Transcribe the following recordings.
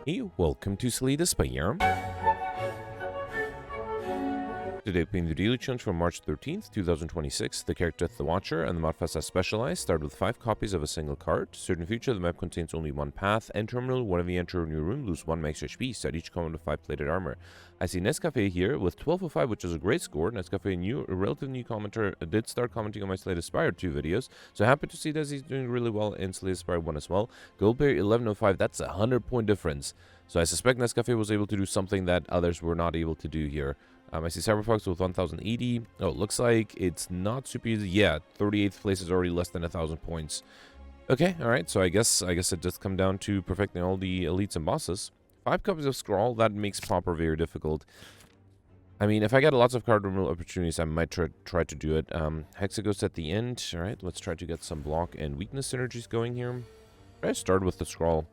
Hey, welcome to the Spire. Today playing the daily challenge for March 13th, 2026. The character The Watcher and the modifiers are specialized. Start with 5 copies of a single card. Certain feature, the map contains only one path and terminal. Whenever you enter a new room, lose 1 max HP. Start each combat with 5 plated armor. I see Nescafe here with 1205, which is a great score. Nescafe, a relatively new commenter, did start commenting on my Slay the Spire 2 videos. So happy to see that he's doing really well in Slay the Spire 1 as well. Goldberry 1105, that's a 100-point difference. So I suspect Nescafe was able to do something that others were not able to do here. I see Cyberfox with 1080. Oh, it looks like it's not super easy. Yeah, 38th place is already less than 1,000 points. Okay, alright, so I guess it does come down to perfecting all the elites and bosses. 5 copies of Scrawl, that makes Pauper very difficult. I mean, if I get lots of card removal opportunities, I might try to do it. Hexaghost at the end. Alright, let's try to get some block and weakness synergies going here. I start with the Scrawl.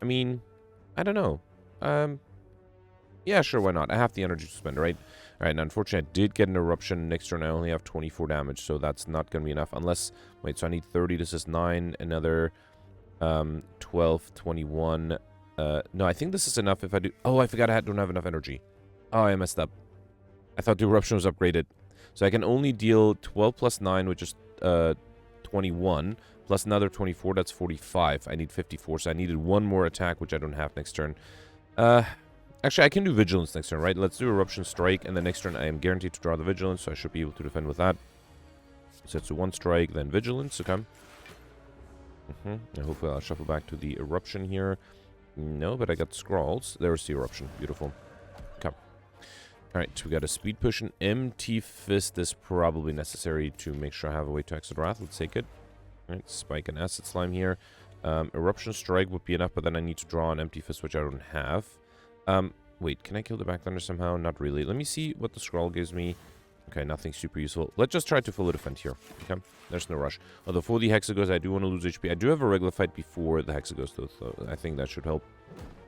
I mean, I don't know. Yeah, sure, why not? I have the energy to spend, right? Alright, now unfortunately I did get an eruption. Next turn I only have 24 damage, so that's not going to be enough. Unless, wait, so I need 30, this is 9, another 12, 21. No, I think this is enough if I do... Oh, I forgot I don't have enough energy. Oh, I messed up. I thought the eruption was upgraded. So I can only deal 12 plus 9, which is 21, plus another 24, that's 45. I need 54, so I needed one more attack, which I don't have next turn. Actually, I can do Vigilance next turn, right? Let's do Eruption Strike, and the next turn I am guaranteed to draw the Vigilance, so I should be able to defend with that. So it's a 1 strike, then Vigilance, okay. And hopefully I'll shuffle back to the Eruption here. No, but I got Scrawls. There's the Eruption. Beautiful. Okay. Alright, we got a Speed Push, and Empty Fist is probably necessary to make sure I have a way to exit Wrath. Let's take it. Alright, Spike and Acid Slime here. Eruption Strike would be enough, but then I need to draw an Empty Fist, which I don't have. Wait, can I kill the Back Thunder somehow? Not really. Let me see what the Scroll gives me. Okay, nothing super useful. Let's just try to fully defend here. Okay, there's no rush. Although for the Hexaghost, I do want to lose HP. I do have a regular fight before the Hexaghost, though, so I think that should help.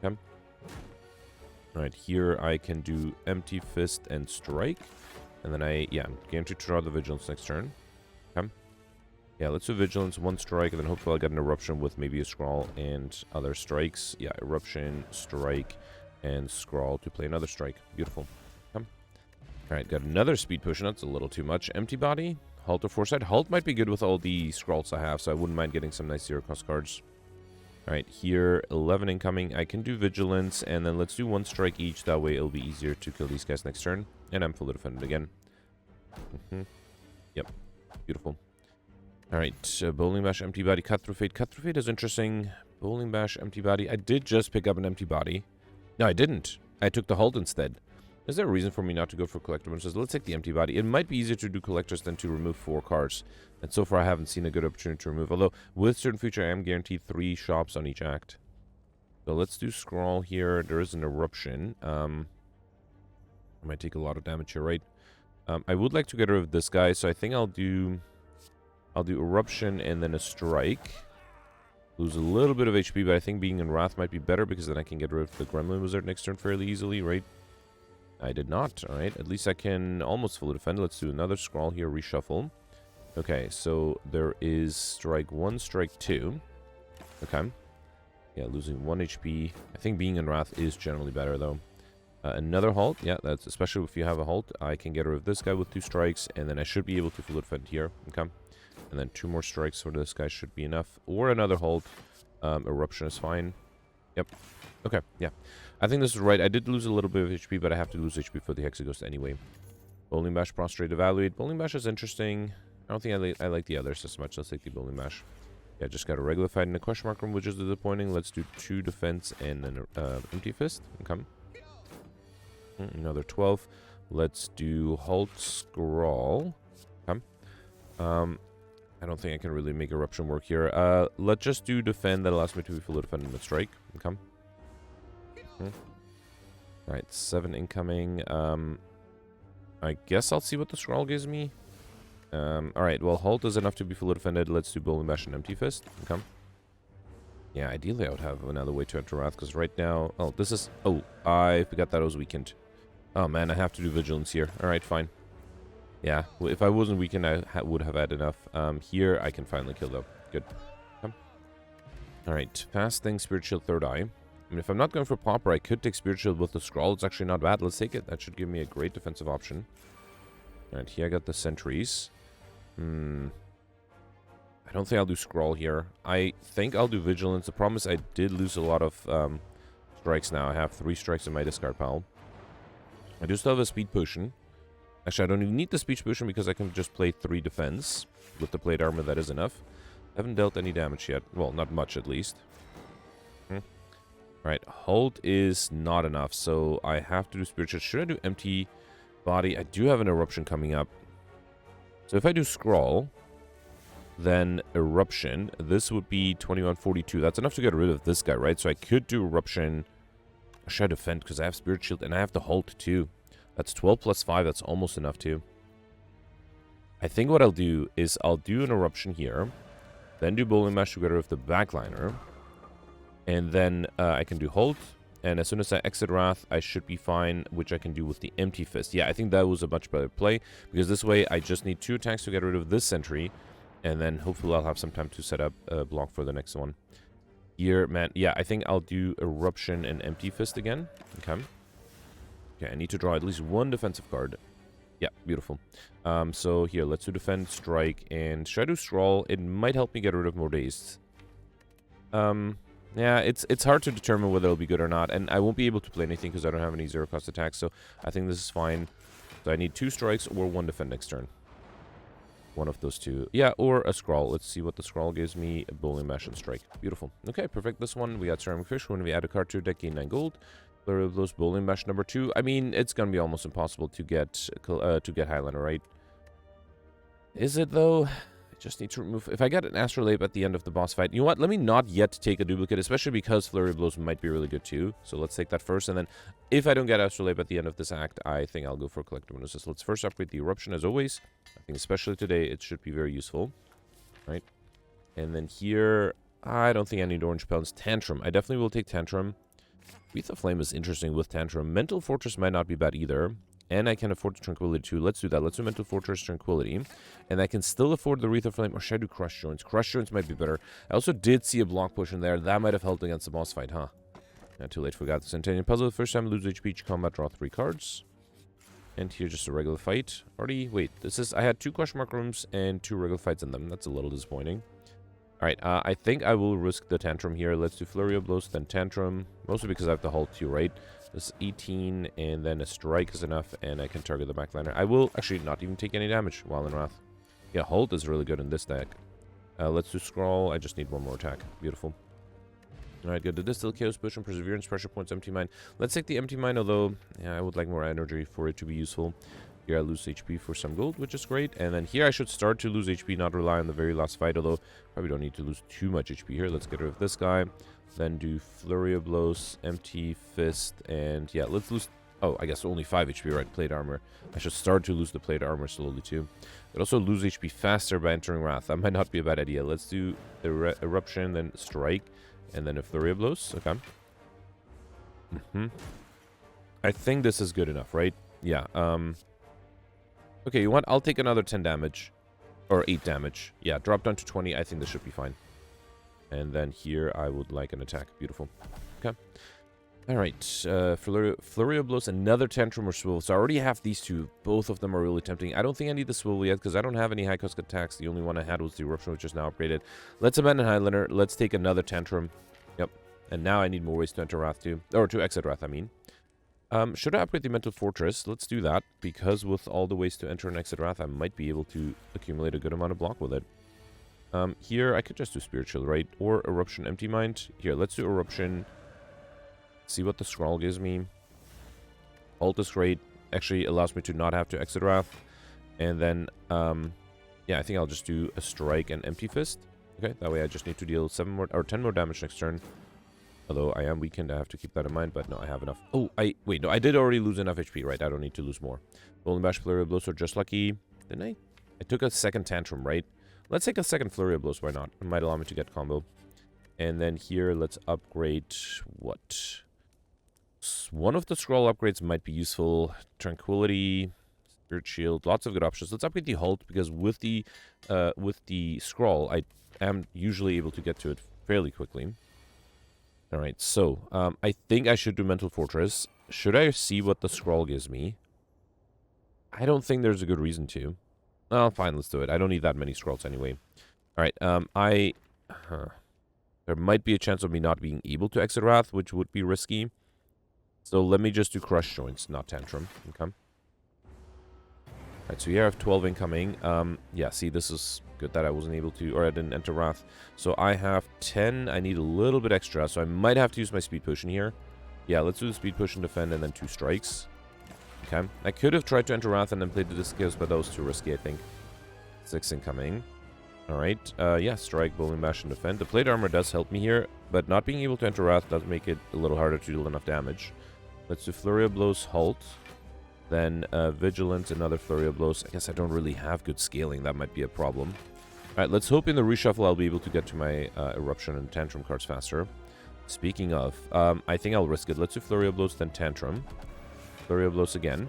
Okay. Alright, here I can do Empty Fist and Strike. And then I'm guaranteed to draw the Vigilance next turn. Okay. Yeah, let's do Vigilance, 1 strike, and then hopefully I'll get an Eruption with maybe a Scroll and other strikes. Yeah, Eruption, Strike, and Scrawl to play another strike. Beautiful. Come. Alright, got another Speed Push. That's a little too much. Empty Body. Halt or Foresight. Halt might be good with all the Scrawls I have, so I wouldn't mind getting some nice 0-cost cards. Alright, here, 11 incoming. I can do Vigilance, and then let's do 1 strike each. That way it'll be easier to kill these guys next turn. And I'm fully defended again. Yep. Beautiful. Alright, Bowling Bash, Empty Body, Cut Through Fate. Cut Through Fate is interesting. Bowling Bash, Empty Body. I did just pick up an Empty Body. No, I didn't. I took the Halt instead. Is there a reason for me not to go for Collector bonuses? Let's take the Empty Body. It might be easier to do Collectors than to remove 4 cards. And so far, I haven't seen a good opportunity to remove. Although, with certain feature, I am guaranteed 3 shops on each act. So let's do Scrawl here. There is an Eruption. I might take a lot of damage here, right? I would like to get rid of this guy, so I think I'll do Eruption and then a Strike. Lose a little bit of HP, but I think being in Wrath might be better because then I can get rid of the Gremlin Wizard next turn fairly easily, right? I did not. Alright, at least I can almost fully defend. Let's do another Scrawl here, reshuffle. Okay, so there is Strike 1, Strike 2. Okay. Yeah, losing 1 HP. I think being in Wrath is generally better, though. Another Halt. Yeah, that's especially if you have a Halt. I can get rid of this guy with 2 strikes, and then I should be able to fully defend here. Okay. And then 2 more strikes for this guy should be enough. Or another Halt. Eruption is fine. Yep. Okay, yeah. I think this is right. I did lose a little bit of HP, but I have to lose HP for the Hexaghost anyway. Bowling Bash, Prostrate, Evaluate. Bowling Bash is interesting. I don't think I like the others as much. Let's take the Bowling Bash. Yeah, just got a regular fight in a question mark room, which is disappointing. Let's do 2 defense and an Empty Fist. Okay. Another 12. Let's do Halt, Scrawl. Okay. I don't think I can really make Eruption work here. Let's just do Defend. That allows me to be fully defended with Strike. Okay. Alright, 7 incoming. I guess I'll see what the Scroll gives me. Alright, well, Halt is enough to be fully defended. Let's do Bowling Bash and Empty Fist. Okay. Yeah, ideally I would have another way to enter Wrath, because right now... Oh, this is... Oh, I forgot that I was weakened. Oh, man, I have to do Vigilance here. Alright, fine. Yeah, well, if I wasn't weakened, I would have had enough. Here, I can finally kill them. Good. Alright, Fasting, Spirit Shield, Third Eye. I mean, if I'm not going for Popper, I could take Spirit Shield with the Scrawl. It's actually not bad. Let's take it. That should give me a great defensive option. Alright, here I got the Sentries. I don't think I'll do Scrawl here. I think I'll do Vigilance. The problem is I did lose a lot of strikes now. I have 3 strikes in my discard pile. I do still have a Speed Potion. Actually, I don't even need the Speed Potion because I can just play 3 defense. With the Plate Armor, that is enough. I haven't dealt any damage yet. Well, not much at least. Right, Hold is not enough, so I have to do Spiritual. Should I do Empty Body? I do have an Eruption coming up. So if I do Scrawl, then Eruption, this would be 2142. That's enough to get rid of this guy, right? So I could do Eruption. Or should I defend? Because I have Spirit Shield and I have the Hold too. That's 12 plus 5. That's almost enough too. I think what I'll do is I'll do an Eruption here. Then do Bowling Mash to get rid of the Backliner. And then I can do Hold. And as soon as I exit Wrath, I should be fine, which I can do with the Empty Fist. Yeah, I think that was a much better play. Because this way, I just need 2 attacks to get rid of this sentry. And then hopefully I'll have some time to set up a block for the next one. Here, man. Yeah, I think I'll do Eruption and Empty Fist again. Okay. Okay, I need to draw at least 1 defensive card. Yeah, beautiful. So here, let's do Defend, Strike, and should I do Scrawl? It might help me get rid of more dazed. Yeah, it's hard to determine whether it'll be good or not, and I won't be able to play anything because I don't have any 0-cost attacks, so I think this is fine. So I need 2 strikes or 1 defend next turn. One of those 2. Yeah, or a Scrawl. Let's see what the Scrawl gives me. A Bowling Mash and Strike. Beautiful. Okay, perfect. This one, we got Ceramic Fish. When we add a card to your deck, gain 9 gold. Flurry of Blows, Bowling Mash number 2. I mean, it's gonna be almost impossible to get Highlander, right? Is it, though? I just need to remove... If I get an Astrolabe at the end of the boss fight... You know what? Let me not yet take a duplicate, especially because Flurry of Blows might be really good, too. So let's take that first, and then if I don't get Astrolabe at the end of this act, I think I'll go for Collective Bonuses. Let's first upgrade the Eruption, as always. I think especially today, it should be very useful. Right? And then here... I don't think I need Orange Pelts. Tantrum. I definitely will take Tantrum. Wreath of Flame is interesting with Tantrum. Mental Fortress might not be bad either. And I can afford Tranquility too. Let's do that. Let's do Mental Fortress, Tranquility. And I can still afford the Wreath of Flame. Or should I do Crush Joints? Crush Joints might be better. I also did see a block push in there. That might have helped against the boss fight, huh? Not too late. Forgot the Centennial Puzzle. First time lose HP each combat, draw 3 cards. And here just a regular fight. Already, wait. This is... I had 2 question mark rooms and 2 regular fights in them. That's a little disappointing. Alright, I think I will risk the Tantrum here. Let's do Flurry of Blows, then Tantrum. Mostly because I have the Halt too, right? This is 18, and then a Strike is enough, and I can target the Backliner. I will actually not even take any damage while in Wrath. Yeah, Halt is really good in this deck. Let's do Scrawl. I just need 1 more attack. Beautiful. Alright, good. The Distill, Chaos Potion, Perseverance, Pressure Points, Empty Mind. Let's take the Empty Mind, although yeah, I would like more energy for it to be useful. Here I lose HP for some gold, which is great. And then here I should start to lose HP, not rely on the very last fight, although probably don't need to lose too much HP here. Let's get rid of this guy. Then do Flurry of Blows, Empty Fist, and yeah, let's lose... Oh, I guess only 5 HP, right? Plate Armor. I should start to lose the Plate Armor slowly too. But also lose HP faster by entering Wrath. That might not be a bad idea. Let's do Eruption, then Strike, and then a Flurry of Blows. Okay. I think this is good enough, right? Yeah, okay, you know what? I'll take another 10 damage. Or 8 damage. Yeah, drop down to 20. I think this should be fine. And then here, I would like an attack. Beautiful. Okay. Alright. Flurry of Blows, another Tantrum or Swivel. So I already have these 2. Both of them are really tempting. I don't think I need the Swivel yet, because I don't have any high-cost attacks. The only one I had was the Eruption, which is now upgraded. Let's abandon Highlander. Let's take another Tantrum. Yep. And now I need more ways to enter Wrath, too. Or to exit Wrath, I mean. Should I upgrade the Mental Fortress? Let's do that, because with all the ways to enter and exit Wrath, I might be able to accumulate a good amount of block with it. Here, I could just do Spirit Shield, right? Or Eruption, Empty Mind. Here, let's do Eruption. See what the Scrawl gives me. Halt is great. Actually allows me to not have to exit Wrath. And then, yeah, I think I'll just do a Strike and Empty Fist. Okay, that way I just need to deal 7 more, or 10 more damage next turn. Although I am weakened, I have to keep that in mind, but no, I have enough. Oh, wait, no, I did already lose enough HP, right? I don't need to lose more. Bowling Bash, Flurry of Blows are just lucky. Didn't I? I took a second Tantrum, right? Let's take a second Flurry of Blows, why not? It might allow me to get combo. And then here, let's upgrade what? One of the Scroll upgrades might be useful. Tranquility, Spirit Shield, lots of good options. Let's upgrade the Halt, because with the Scroll, I am usually able to get to it fairly quickly. Alright, so, I think I should do Mental Fortress. Should I see what the Scrawl gives me? I don't think there's a good reason to. Oh, fine, let's do it. I don't need that many Scrolls anyway. Alright, there might be a chance of me not being able to exit Wrath, which would be risky. So let me just do Crush Joints, not Tantrum. Okay. Alright, so here I have 12 incoming. Yeah, see, this is good that I wasn't able to, or I didn't enter Wrath. So I have 10. I need a little bit extra, so I might have to use my Speed Potion here. Yeah, let's do the Speed Potion, defend, and then 2 strikes. Okay. I could have tried to enter Wrath and then played the Discus, but that was too risky, I think. 6 incoming. Alright, yeah, strike, bowling bash, and defend. The plate armor does help me here, but not being able to enter Wrath does make it a little harder to deal enough damage. Let's do Flurry of Blows, halt. Then Vigilance, another Flurry of Blows. I guess I don't really have good scaling. That might be a problem. Alright, let's hope in the reshuffle I'll be able to get to my Eruption and Tantrum cards faster. Speaking of, I think I'll risk it. Let's do Flurry of Blows, then Tantrum. Flurry of Blows again.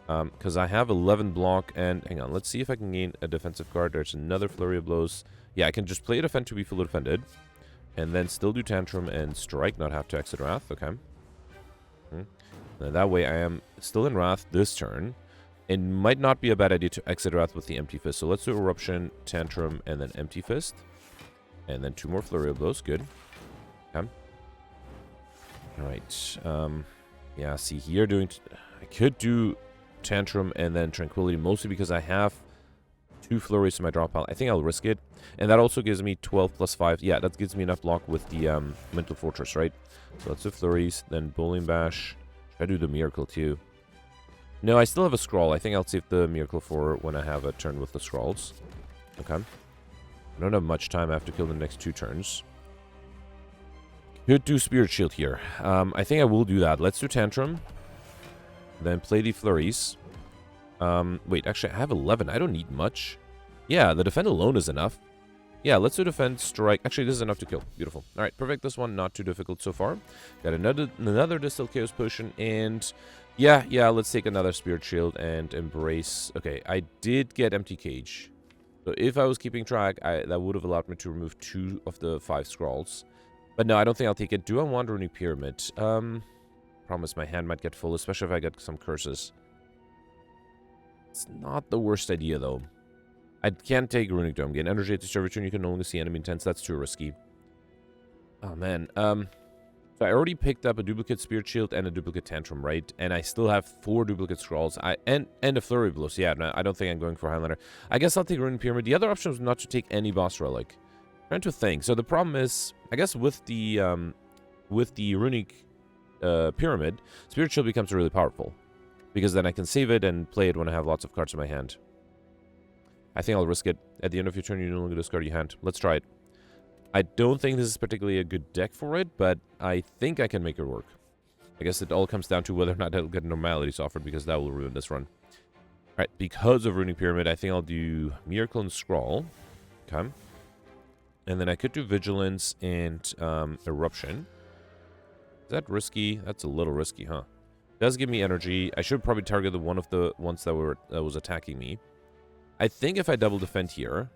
Because I have 11 block, and hang on, let's see if I can gain a defensive card. There's another Flurry of Blows. Yeah, I can just play a defend to be fully defended. And then still do Tantrum and strike, not have to exit Wrath. Okay. That way I am still in Wrath this turn. It might not be a bad idea to exit Wrath with the Empty Fist. So let's do Eruption, Tantrum, and then Empty Fist. And then 2 more Flurry of Blows. Good. Okay. Alright. Yeah, see here doing... I could do Tantrum and then Tranquility, mostly because I have 2 Flurries in my drop pile. I think I'll risk it. And that also gives me 12 plus 5. Yeah, that gives me enough block with the Mental Fortress, right? So let's do Flurries, then Bowling Bash. Should I do the Miracle too? No, I still have a Scrawl. I think I'll save the Miracle for when I have a turn with the Scrolls. Okay. I don't have much time. I have to kill the next 2 turns. Could do Spirit Shield here. I think I will do that. Let's do Tantrum. Then play the Flurries. Wait, actually, I have 11. I don't need much. Yeah, the defend alone is enough. Yeah, let's do defend, strike. Actually, this is enough to kill. Beautiful. All right, perfect. This one, not too difficult so far. Got another Distilled Chaos Potion, and yeah, let's take another Spirit Shield and Embrace. Okay, I did get Empty Cage. So if I was keeping track, that would have allowed me to remove 2 of the 5 Scrolls. But no, I don't think I'll take it. Do I want Runic Pyramid? Promise my hand might get full, especially if I get some curses. It's not the worst idea, though. I can't take Runic Dome. Gain energy at the start of your turn. You can no longer see enemy intents. That's too risky. Oh, man. So I already picked up a duplicate Spirit Shield and a duplicate Tantrum, right? And I still have 4 duplicate Scrolls. And a Flurry of Blows. Yeah, no, I don't think I'm going for Highlander. I guess I'll take Runic Pyramid. The other option was not to take any boss relic. Trying to think. So the problem is, I guess with the Runic Pyramid, Spirit Shield becomes really powerful. Because then I can save it and play it when I have lots of cards in my hand. I think I'll risk it. At the end of your turn, you no longer discard your hand. Let's try it. I don't think this is particularly a good deck for it, but I think I can make it work. I guess it all comes down to whether or not I'll get Normalities offered, because that will ruin this run. Alright, because of Runic Pyramid, I think I'll do Miracle and Scrawl. Okay. And then I could do Vigilance and Eruption. Is that risky? That's a little risky, huh? Does give me energy. I should probably target one of the ones that was attacking me. I think if I double defend here...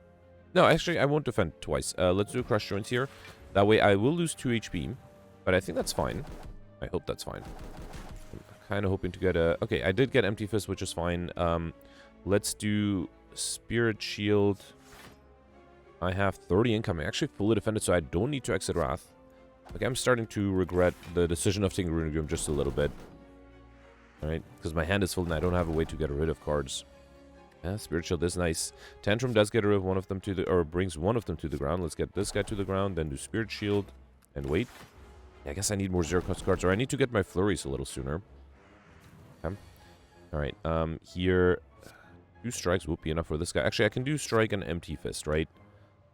No, actually, I won't defend twice. Let's do Crush Joints here. That way I will lose 2 HP. But I think that's fine. I hope that's fine. I'm kind of hoping to get a... Okay, I did get Empty Fist, which is fine. Let's do Spirit Shield. I have 30 incoming. Actually, fully defended, so I don't need to exit Wrath. Okay, I'm starting to regret the decision of taking Runic Doom just a little bit. Alright, because my hand is full and I don't have a way to get rid of cards. Yeah, Spirit Shield is nice. Tantrum does get rid of one of them to the... Or brings one of them to the ground. Let's get this guy to the ground, then do Spirit Shield. And wait. Yeah, I guess I need more zero-cost cards, or I need to get my Flurries a little sooner. Okay. Alright, here... 2 strikes would be enough for this guy. Actually, I can do Strike and Empty Fist, right?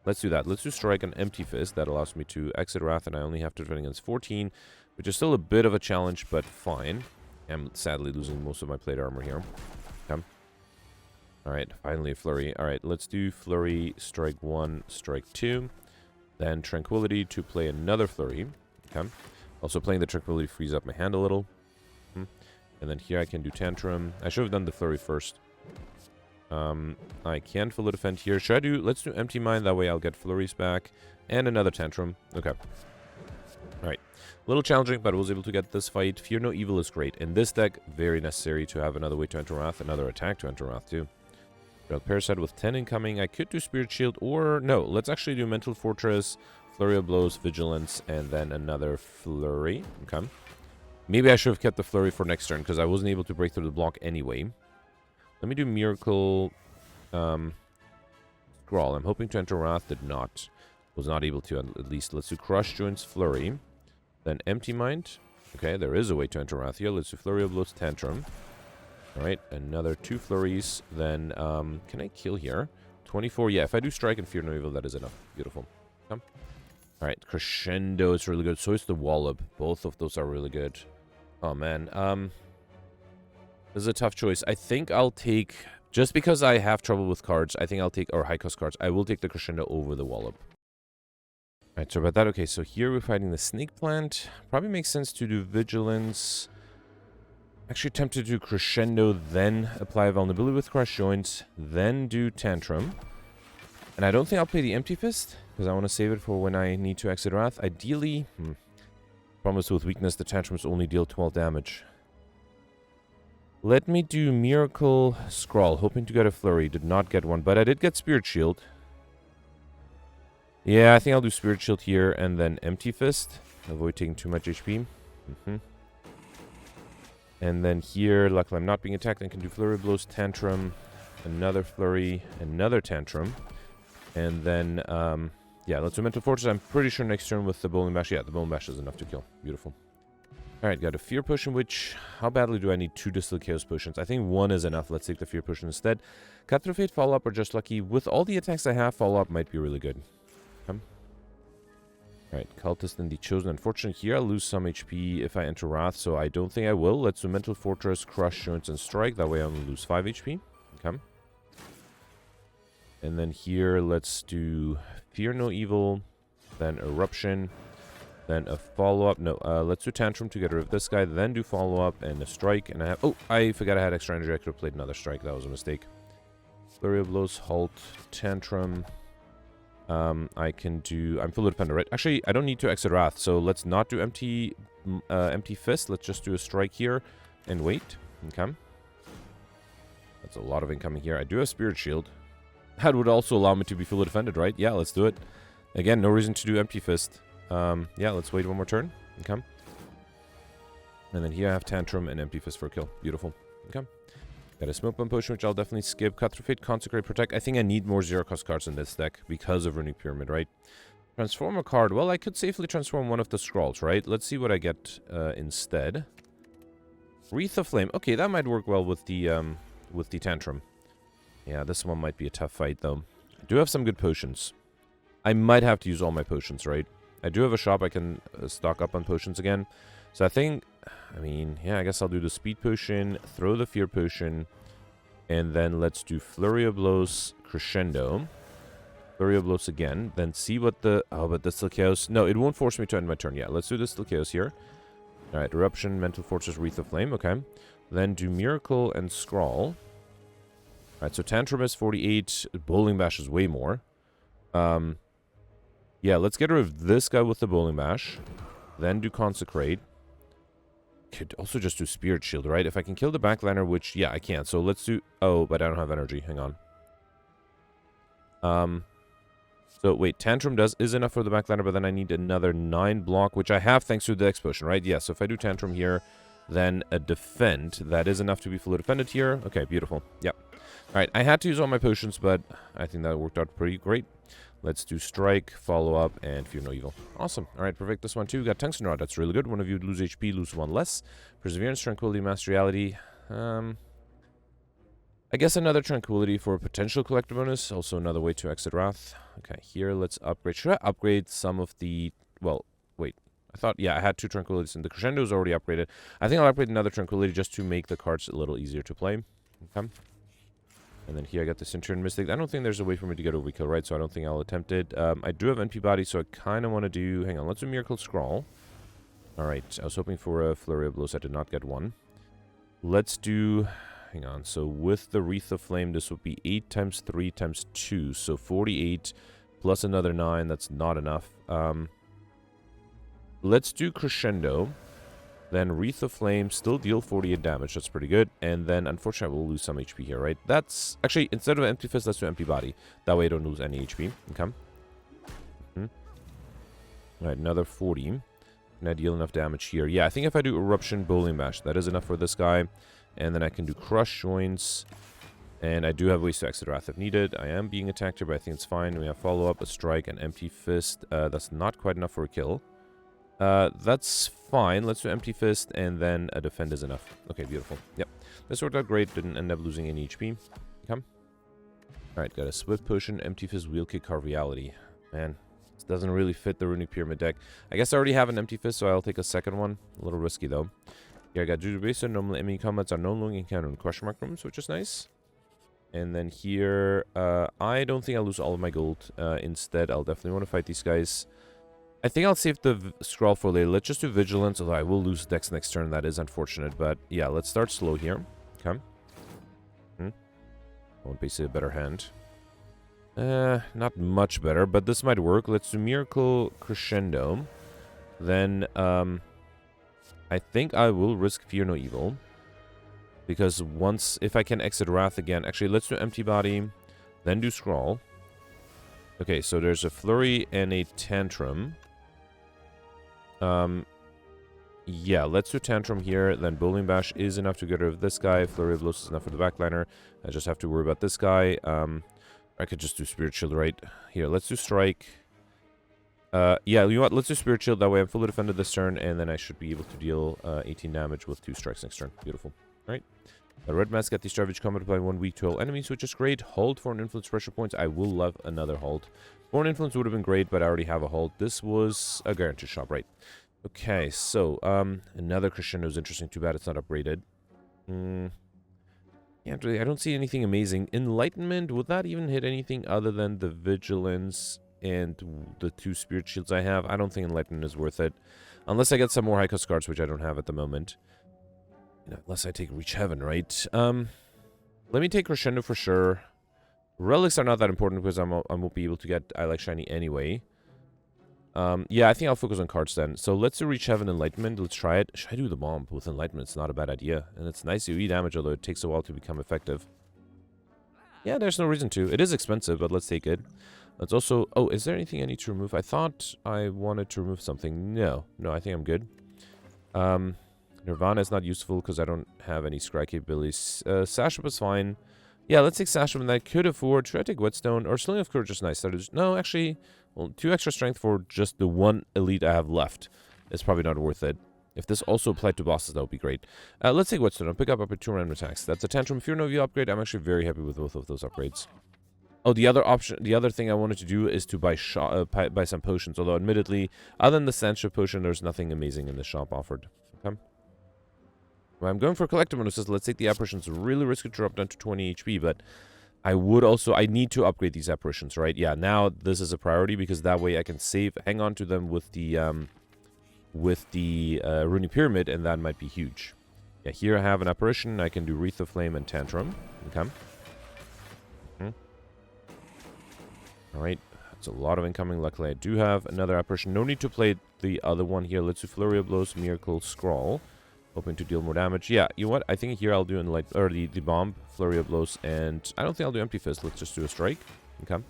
Let's do that. Let's do Strike and Empty Fist. That allows me to exit Wrath, and I only have to defend against 14, which is still a bit of a challenge, but fine. I'm sadly losing most of my plate armor here. Okay. Alright, finally a Flurry. Alright, let's do Flurry, Strike 1, Strike 2. Then Tranquility to play another Flurry. Okay. Also playing the Tranquility frees up my hand a little. And then here I can do Tantrum. I should have done the Flurry first. I can fully defend here. Should I do... Let's do Empty Mind. That way I'll get Flurries back. And another Tantrum. Okay. Alright. A little challenging, but I was able to get this fight. Fear no evil is great. In this deck, very necessary to have another way to enter Wrath, another attack to enter Wrath too. Parasite with 10 incoming. I could do Spirit Shield, or no, let's actually do Mental Fortress, Flurry of Blows, Vigilance, and then another Flurry. Okay. Maybe I should have kept the Flurry for next turn, because I wasn't able to break through the block anyway. Let me do Miracle Scrawl. I'm hoping to enter Wrath, did not. Was not able to, at least. Let's do Crush Joints, Flurry. Then Empty Mind. Okay, there is a way to enter Wrath here. Let's do Flurry of Blows, Tantrum. Alright, another 2 Flurries. Then, can I kill here? 24, yeah, if I do Strike and Fear no Evil, that is enough. Beautiful. Come. Alright, Crescendo is really good. So is the Wallop. Both of those are really good. Oh, man. This is a tough choice. I think I'll take... Just because I have trouble with cards, I think I'll take... Or high-cost cards. I will take the Crescendo over the Wallop. Alright, so about that, okay, so here we're fighting the Snake Plant. Probably makes sense to do Vigilance. Actually tempted to do Crescendo, then apply Vulnerability with Crush Joints, then do Tantrum. And I don't think I'll play the Empty Fist, because I want to save it for when I need to exit Wrath. Ideally, promise with Weakness, the Tantrums only deal 12 damage. Let me do Miracle Scrawl, hoping to get a Flurry. Did not get one, but I did get Spirit Shield. Yeah, I think I'll do Spirit Shield here and then Empty Fist. Avoid taking too much HP. And then here, luckily I'm not being attacked. I can do Flurry of Blows, Tantrum, another Flurry, another Tantrum. And then, yeah, let's do Mental Fortress. I'm pretty sure next turn with the Bowling Bash. Yeah, the Bowling Bash is enough to kill. Beautiful. Alright, got a Fear Potion, which... How badly do I need 2 Distilled Chaos Potions? I think 1 is enough. Let's take the Fear Potion instead. Cut Through Fate, Follow Up, or Just Lucky. With all the attacks I have, Follow Up might be really good. Come. Alright, Cultist and the Chosen. Unfortunately, here I'll lose some HP if I enter Wrath, so I don't think I will. Let's do Mental Fortress, Crush, Joints, and Strike. That way I only lose 5 HP. Okay. And then here, let's do Fear No Evil, then Eruption, then a Follow-Up. No, let's do Tantrum to get rid of this guy, then do Follow-Up and a Strike. And I have... Oh, I forgot I had extra energy. I could have played another Strike. That was a mistake. Flurry of Blows, Halt, Tantrum... I can do... I'm fully dependent, right? Actually, I don't need to exit Wrath, so let's not do Empty Fist. Let's just do a Strike here and wait. Okay. That's a lot of incoming here. I do have Spirit Shield. That would also allow me to be fully defended, right? Yeah, let's do it. Again, no reason to do Empty Fist. Yeah, let's wait one more turn. Okay. And then here I have Tantrum and Empty Fist for a kill. Beautiful. Okay. Got a Smoke Bomb Potion, which I'll definitely skip. Cut Through Fate, Consecrate, Protect. I think I need more zero-cost cards in this deck because of Runic Pyramid, right? Transform a card. Well, I could safely transform one of the Scrolls, right? Let's see what I get instead. Wreath of Flame. Okay, that might work well with the Tantrum. Yeah, this one might be a tough fight, though. I do have some good potions. I might have to use all my potions, right? I do have a shop I can stock up on potions again. So I think... I mean, yeah, I guess I'll do the Speed Potion, throw the Fear Potion, and then let's do Flurry of Blows, Crescendo. Flurry of Blows again, then see what the... Oh, but Distilled Chaos... No, it won't force me to end my turn. Yeah, let's do Distilled Chaos here. Alright, Eruption, Mental Fortress, Wreath of Flame, okay. Then do Miracle and Scrawl. Alright, so Tantrum is 48, Bowling Bash is way more. Yeah, let's get rid of this guy with the Bowling Bash. Then do Consecrate. Could also just do Spirit Shield, right? If I can kill the backliner, which, yeah, I can. So let's do... Oh, but I don't have energy. Hang on. So, wait. Tantrum is enough for the backliner, but then I need another 9 block, which I have thanks to the Dex Potion, right? Yeah, so if I do Tantrum here, then a Defend. That is enough to be fully defended here. Okay, beautiful. Yep. Alright, I had to use all my potions, but I think that worked out pretty great. Let's do Strike, Follow Up, and Fear No Evil. Awesome. Alright, perfect. This one too. Got Tungsten Rod. That's really good. One of you would lose HP, lose 1 less. Perseverance, Tranquility, Mastery. I guess another Tranquility for a potential collector bonus. Also another way to exit Wrath. Okay, here let's upgrade. Should I upgrade some of the... Well, wait. I thought, yeah, I had 2 Tranquilities, and the Crescendo is already upgraded. I think I'll upgrade another Tranquility just to make the cards a little easier to play. Okay. And then here I got the Centurion Mystic. I don't think there's a way for me to get overkill, right? So I don't think I'll attempt it. I do have NP Body, so I kind of want to do... Hang on, let's do Miracle Scrawl. Alright, I was hoping for a Flurry of Blows. I did not get one. Let's do... Hang on, so with the Wreath of Flame, this would be 8 times 3 times 2. So 48 plus another 9. That's not enough. Let's do Crescendo. Then Wreath of Flame, still deal 48 damage. That's pretty good. And then, unfortunately, we'll lose some HP here, right? That's... Actually, instead of Empty Fist, let's do Empty Body. That way I don't lose any HP. Okay. Alright, another 40. Can I deal enough damage here? Yeah, I think if I do Eruption, Bowling Bash, that is enough for this guy. And then I can do Crush Joints. And I do have ways to exit Wrath if needed. I am being attacked here, but I think it's fine. We have Follow-Up, a Strike, an Empty Fist. That's not quite enough for a kill. That's fine. Let's do Empty Fist, and then a Defend is enough. Okay, beautiful. Yep. This worked out great. Didn't end up losing any HP. Come. Alright, got a Swift Potion, Empty Fist, Wheel Kick, Carve Reality. Man, this doesn't really fit the Runic Pyramid deck. I guess I already have an Empty Fist, so I'll take a second one. A little risky, though. Yeah, I got Juju Base, normally enemy combats are no longer encountered in question mark rooms, which is nice. And then here, I don't think I'll lose all of my gold. Instead, I'll definitely want to fight these guys. I think I'll save the Scrawl for later. Let's just do Vigilance, although I will lose Dex next turn. That is unfortunate. But yeah, let's start slow here. Okay. I want basically a better hand. Not much better, but this might work. Let's do Miracle Crescendo. Then, I think I will risk Fear No Evil. Because once, if I can exit Wrath again... Actually, let's do Empty Body. Then do Scrawl. Okay, so there's a Flurry and a Tantrum. Yeah, let's do Tantrum here. Then Bowling Bash is enough to get rid of this guy. Flurry of Blows is enough for the backliner. I just have to worry about this guy. I could just do Spirit Shield, right? Here, let's do Strike. Yeah, you know what? Let's do Spirit Shield. That way I'm fully defended this turn, and then I should be able to deal 18 damage with 2 strikes next turn. Beautiful. Alright. The Red Mask got the Savage Combat apply 1 week to all enemies, which is great. Hold for an Influence pressure points. I will love another hold. For an Influence would have been great, but I already have a hold. This was a guaranteed shop, right? Okay, so, another Crescendo is interesting. Too bad it's not upgraded. Yeah, I don't see anything amazing. Enlightenment, would that even hit anything other than the Vigilance and the 2 Spirit Shields I have? I don't think Enlightenment is worth it. Unless I get some more high-cost cards, which I don't have at the moment. You know, unless I take Reach Heaven, right? Let me take Crescendo for sure. Relics are not that important because I won't be able to get I Like Shiny anyway. Yeah, I think I'll focus on cards then. So let's do Reach Heaven Enlightenment. Let's try it. Should I do the Bomb with Enlightenment? It's not a bad idea. And it's nice AoE damage, although it takes a while to become effective. Yeah, there's no reason to. It is expensive, but let's take it. Let's also... Oh, is there anything I need to remove? I thought I wanted to remove something. No, I think I'm good. Nirvana is not useful because I don't have any Scry capabilities. Sash Up is fine. Yeah, let's take Sash Up, and I could afford... Should I take Whetstone? Or Sling of Courage is nice. No, actually... Well, 2 extra strength for just the 1 elite I have left. It's probably not worth it. If this also applied to bosses, that would be great. Let's take Whetstone. I'll pick up at 2 random attacks. That's a Tantrum Fear No Evil upgrade. I'm actually very happy with both of those upgrades. Oh, the other thing I wanted to do is to buy some potions. Although, admittedly, other than the Sandship potion, there's nothing amazing in the shop offered. Okay. Well, I'm going for Collective Mode. Says let's take the apparitions. Really risky to drop down to 20 HP, but I need to upgrade these apparitions, right? Yeah, now this is a priority because that way I can hang on to them with the Runic Pyramid, and that might be huge. Yeah, here I have an apparition. I can do Wreath of Flame and Tantrum. Okay. Alright, that's a lot of incoming. Luckily, I do have another apparition. No need to play the other one here. Let's do Flurry of Blows, Miracle, Scrawl. Hoping to deal more damage. Yeah, you know what? I think here I'll do the Bomb, Flurry of Blows, and I don't think I'll do Empty Fist. Let's just do a Strike. Okay.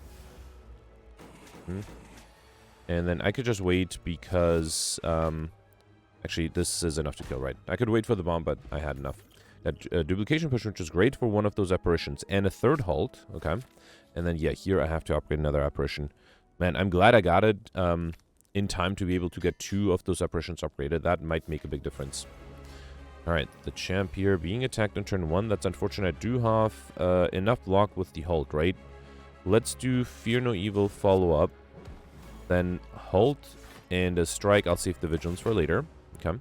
And then I could just wait because, actually, this is enough to kill, right? I could wait for the Bomb, but I had enough. That Duplication Push, which is great for one of those apparitions, and a 3rd halt. Okay. And then, yeah, here I have to upgrade another apparition. Man, I'm glad I got it in time to be able to get 2 of those apparitions upgraded. That might make a big difference. Alright, the champ here being attacked on turn 1. That's unfortunate. I do have enough block with the halt, right? Let's do Fear No Evil follow-up. Then halt and a strike. I'll save the Vigilance for later. Okay.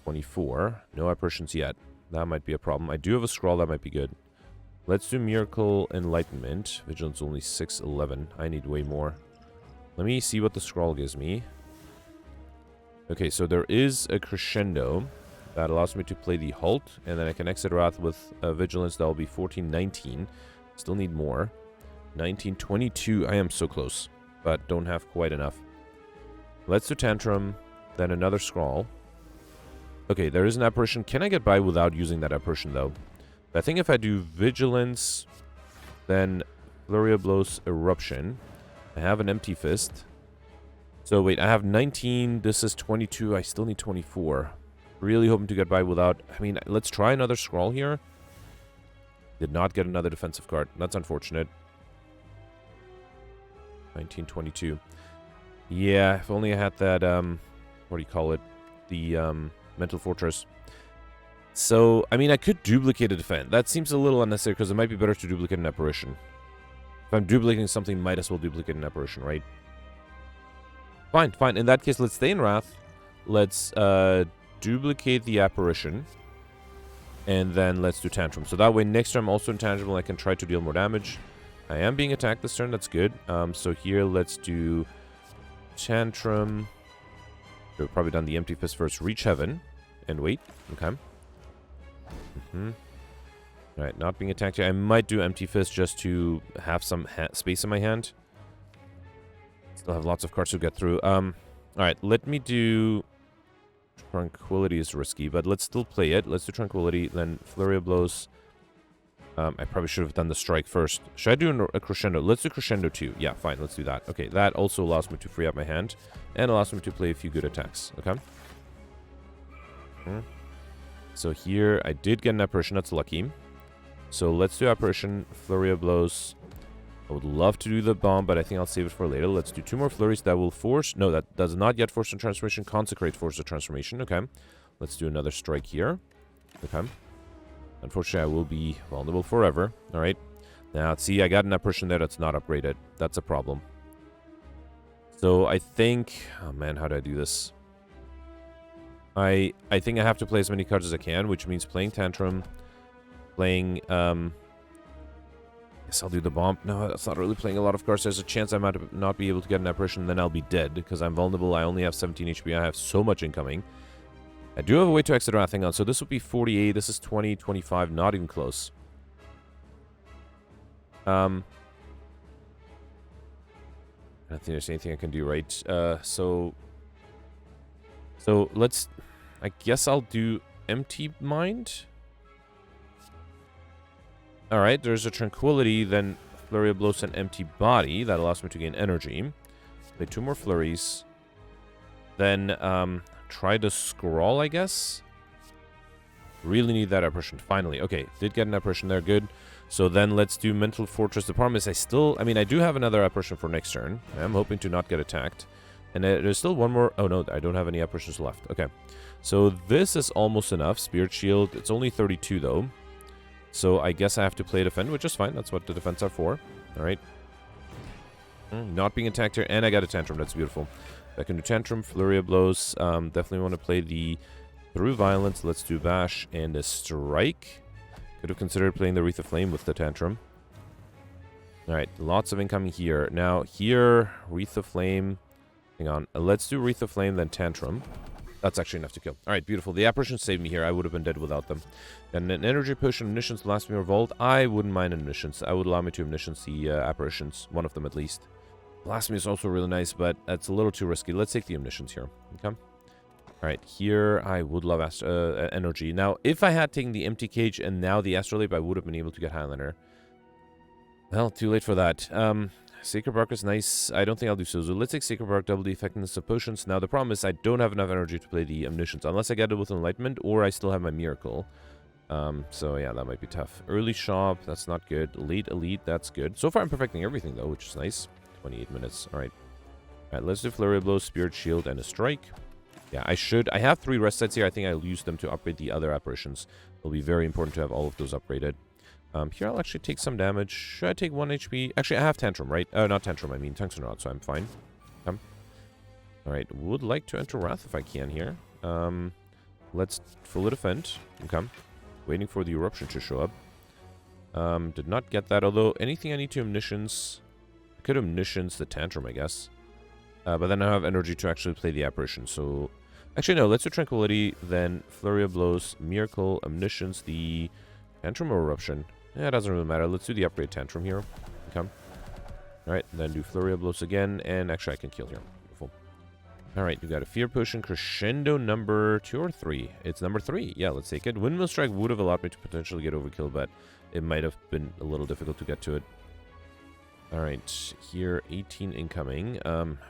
24. No apparitions yet. That might be a problem. I do have a Scrawl. That might be good. Let's do Miracle Enlightenment. Vigilance only 611. I need way more. Let me see what the Scrawl gives me. Okay, so there is a Crescendo that allows me to play the halt, and then I can exit Wrath with Vigilance. That will be 14, 19. Still need more. 19, 22. I am so close, but don't have quite enough. Let's do Tantrum, then another Scrawl. Okay, there is an Apparition. Can I get by without using that Apparition, though? I think if I do Vigilance, then Flurry of Blows, Eruption. I have an Empty Fist. So wait, I have 19. This is 22. I still need 24. Really hoping to get by without... I mean, let's try another Scrawl here. Did not get another defensive card. That's unfortunate. 1922. Yeah, if only I had that, what do you call it? The, Mental Fortress. So, I mean, I could duplicate a defend. That seems a little unnecessary because it might be better to duplicate an Apparition. If I'm duplicating something, might as well duplicate an Apparition, right? Fine, fine. In that case, let's stay in Wrath. Let's, duplicate the Apparition. And then let's do Tantrum. So that way, next turn I'm also intangible. I can try to deal more damage. I am being attacked this turn. That's good. So here, let's do Tantrum. We've probably done the Empty Fist first. Reach Heaven. And wait. Okay. Alright, not being attacked here. I might do Empty Fist just to have some space in my hand. Still have lots of cards to get through. Alright, let me do... Tranquility is risky, but let's still play it. Let's do Tranquility, then Flurry of Blows. I probably should have done the Strike first. Should I do a Crescendo? Let's do Crescendo too. Yeah, fine, let's do that. Okay, that also allows me to free up my hand, and allows me to play a few good attacks. Okay. So here, I did get an Apparition. That's lucky. So let's do Apparition, Flurry of Blows. I would love to do the bomb, but I think I'll save it for later. Let's do 2 more flurries that will force... No, that does not yet force a transformation. Consecrate force a transformation. Okay. Let's do another strike here. Okay. Unfortunately, I will be vulnerable forever. Alright. Now, see, I got an Apparition there that's not upgraded. That's a problem. So, I think... Oh, man, how do I do this? I think I have to play as many cards as I can, which means playing Tantrum, playing... I'll do the bomb. No, that's not really playing a lot of cards. There's a chance I might not be able to get an Apparition, then I'll be dead, because I'm vulnerable. I only have 17 HP. I have so much incoming. I do have a way to exit Wrath. Hang on. So this would be 48. This is 20, 25. Not even close. I don't think there's anything I can do, right? So let's... I guess I'll do Empty Mind. Alright, there's a Tranquility, then Flurry of Blows and Empty Body. That allows me to gain energy. Play 2 more Flurries. Then, try the Scrawl, I guess? Really need that Apparition. Finally. Okay, did get an Apparition there. Good. So then let's do Mental Fortress. The problem is I mean, I do have another Apparition for next turn. I'm hoping to not get attacked. And there's still one more... Oh, no, I don't have any Apparitions left. Okay. So this is almost enough. Spirit Shield. It's only 32, though. So I guess I have to play Defend, which is fine. That's what the defense are for. Alright. Not being attacked here. And I got a Tantrum. That's beautiful. I can do Tantrum, Flurry of Blows. Definitely want to play the Through Violence. Let's do Bash and a Strike. Could have considered playing the Wreath of Flame with the Tantrum. Alright. Lots of incoming here. Now, here, Wreath of Flame. Hang on. Let's do Wreath of Flame, then Tantrum. That's actually enough to kill. Alright, beautiful. The Apparitions saved me here. I would have been dead without them. And an Energy Push, Omniscience, Blasphemy, or Vault. I wouldn't mind Omniscience. I would allow me to Omniscience the Apparitions. One of them at least. Blasphemy is also really nice, but that's a little too risky. Let's take the Omniscience here. Okay. Alright, here I would love Energy. Now, if I had taken the Empty Cage and now the Astrolabe, I would have been able to get Highlander. Well, too late for that. Sacred Bark is nice. I don't think I'll do Suzu. Let's take Sacred Bark, double the effectiveness of potions. Now, the problem is I don't have enough energy to play the Omniscience, unless I get it with Enlightenment, or I still have my Miracle. So, yeah, that might be tough. Early Shop, that's not good. Late Elite, that's good. So far, I'm perfecting everything, though, which is nice. 28 minutes. Alright. Alright, let's do Flurry of Blows, Spirit Shield, and a Strike. Yeah, I have 3 rest sets here. I think I'll use them to upgrade the other Apparitions. It'll be very important to have all of those upgraded. Here I'll actually take some damage. Should I take 1 HP? Actually, I have Tantrum, right? Not Tantrum, I mean Tungsten Rod, so I'm fine. Alright, would like to enter Wrath if I can here. Let's fully defend. Okay. Waiting for the Eruption to show up. Did not get that, although anything I need to Omniscience... I could Omniscience the Tantrum, I guess. But then I have energy to actually play the Apparition, so... Actually, no, let's do Tranquility, then Flurry of Blows, Miracle, Omniscience, the Tantrum or Eruption. Yeah, it doesn't really matter. Let's do the upgrade Tantrum here. Okay. Alright, then do Flurry of Blows again, and actually I can kill here. Beautiful. Alright, you got a Fear Potion, Crescendo number 2 or 3. It's number 3. Yeah, let's take it. Windmill Strike would have allowed me to potentially get overkill, but it might have been a little difficult to get to it. Alright, here, 18 incoming.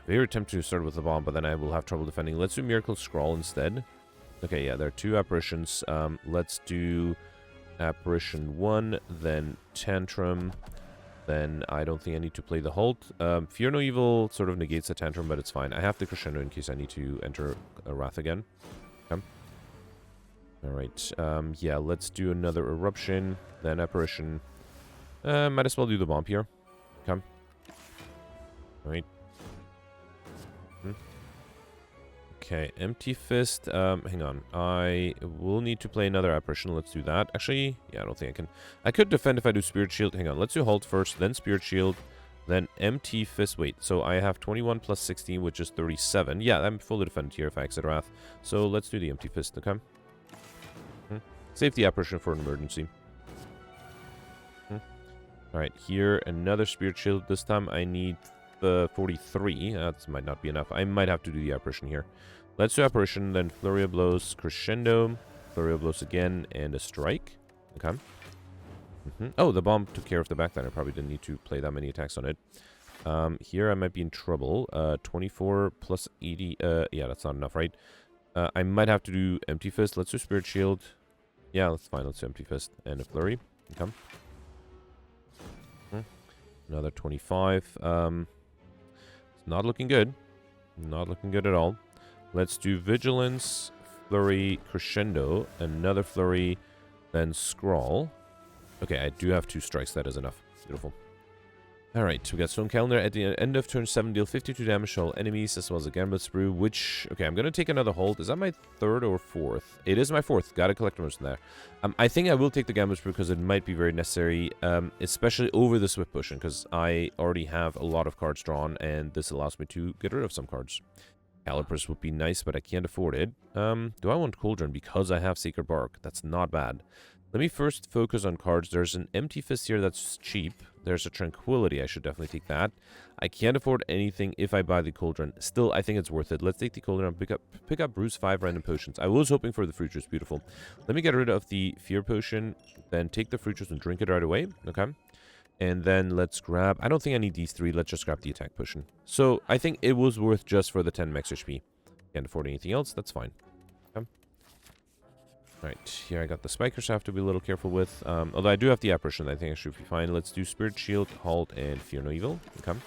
Very tempted to start with the bomb, but then I will have trouble defending. Let's do Miracle Scrawl instead. Okay, yeah, there are 2 apparitions. Let's do Apparition 1, then Tantrum. Then I don't think I need to play the Halt. Fear No Evil sort of negates the Tantrum, but it's fine. I have the Crescendo in case I need to enter a Wrath again. Okay. Alright, yeah, let's do another Eruption, then Apparition. Might as well do the Bomb here. Okay. Alright. Okay, Empty Fist. Hang on. I will need to play another Apparition. Let's do that. Actually, yeah, I don't think I can. I could defend if I do Spirit Shield. Hang on. Let's do Halt first, then Spirit Shield, then Empty Fist. Wait, so I have 21 plus 16, which is 37. Yeah, I'm fully defended here if I exit Wrath. So let's do the Empty Fist, okay? Save the Apparition for an emergency. Alright, here, another Spirit Shield. This time I need the 43. That might not be enough. I might have to do the Apparition here. Let's do Apparition, then Flurry of Blows, Crescendo, Flurry of Blows again, and a Strike. Okay. Oh, the bomb took care of the backline. I probably didn't need to play that many attacks on it. Here I might be in trouble. 24 plus 80. Yeah, that's not enough, right? I might have to do Empty Fist. Let's do Spirit Shield. Yeah, that's fine. Let's do Empty Fist and a Flurry. Okay. Another 25. It's not looking good. Not looking good at all. Let's do Vigilance, Flurry, Crescendo, another Flurry, then Scrawl. Okay, I do have 2 strikes. That is enough. Beautiful. Alright, we got Stone Calendar. At the end of turn 7, deal 52 damage to all enemies, as well as a Gambit Sprue, which... Okay, I'm going to take another Halt. Is that my 3rd or 4th? It is my 4th. Got to collect most in there. I think I will take the Gambit Sprue because it might be very necessary, especially over the Swift Potion, because I already have a lot of cards drawn, and this allows me to get rid of some cards. Calipers would be nice, but I can't afford it. Do I want Cauldron because I have Sacred Bark? That's not bad. Let me first focus on cards. There's an Empty Fist here that's cheap. There's a Tranquility. I should definitely take that. I can't afford anything if I buy the Cauldron. Still, I think it's worth it. Let's take the Cauldron and pick up Bruce 5 random potions. I was hoping for the Fruit Juice. Beautiful. Let me get rid of the Fear Potion. Then take the Fruit Juice and drink it right away. Okay. And then let's grab... I don't think I need these 3. Let's just grab the Attack Potion. So, I think it was worth just for the 10 max HP. Can't afford anything else. That's fine. Okay. Right, here I got the spikers I have to be a little careful with. Although I do have the Apparition, I think I should be fine. Let's do Spirit Shield, Halt, and Fear No Evil. Okay.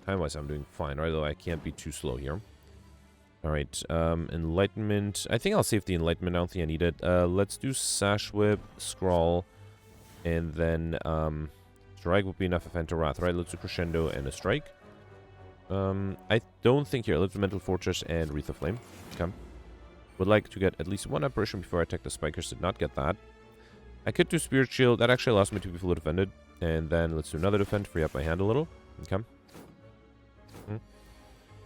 Time-wise, I'm doing fine, right? Though I can't be too slow here. Alright, Enlightenment. I think I'll save the Enlightenment. I don't think I need it. Let's do Sash Whip, Scrawl, and then Strike would be enough if I enter Wrath, right? Let's do Crescendo and a Strike. I don't think here. Let's do Mental Fortress and Wreath of Flame. Okay. Would like to get at least 1 Apparition before I attack the Spikers. Did not get that. I could do Spirit Shield. That actually allows me to be fully defended. And then let's do another defend. Free up my hand a little. Okay.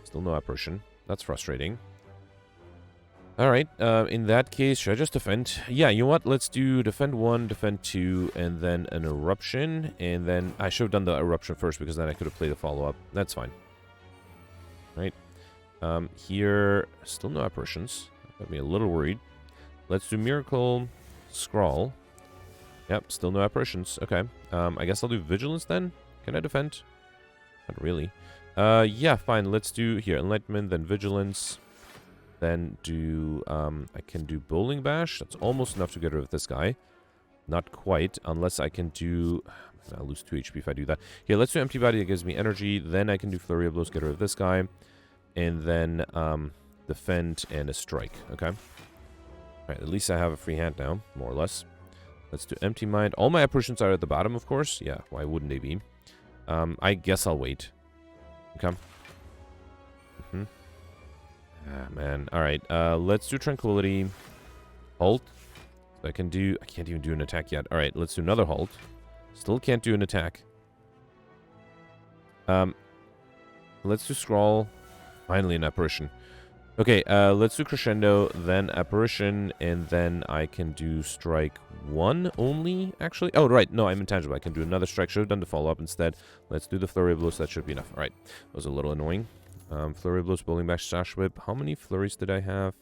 Still no Apparition. That's frustrating. Alright. In that case, should I just defend? Yeah, you know what? Let's do defend 1, defend 2, and then an Eruption. And then I should have done the Eruption first because then I could have played the follow-up. That's fine. Right. Here, still no Apparitions. Got me a little worried. Let's do Miracle, Scrawl. Yep, still no Apparitions. Okay. I guess I'll do Vigilance then. Can I defend? Not really. Yeah, fine. Let's do here Enlightenment, then Vigilance. Then do I can do Bowling Bash. That's almost enough to get rid of this guy. Not quite, unless I can do... I'll lose 2 HP if I do that. Here, let's do Empty Body. That gives me energy. Then I can do Flurry of Blows, get rid of this guy. And then defend and a Strike. Okay. Alright, at least I have a free hand now, more or less. Let's do Empty Mind. All my apparitions are at the bottom, of course. Yeah, why wouldn't they be? I guess I'll wait. Okay. Ah, man. Alright, let's do Tranquility. Halt. So I can't even do an attack yet. Alright, let's do another Halt. Still can't do an attack. Let's do Scrawl. Finally an Apparition. Okay, let's do Crescendo, then Apparition, and then I can do Strike 1 only, actually. Oh, right. No, I'm intangible. I can do another Strike. Should have done the follow-up instead. Let's do the Flurry of Blows. That should be enough. All right. That was a little annoying. Flurry of Blows, Bowling Bash, Sash Whip. How many flurries did I have?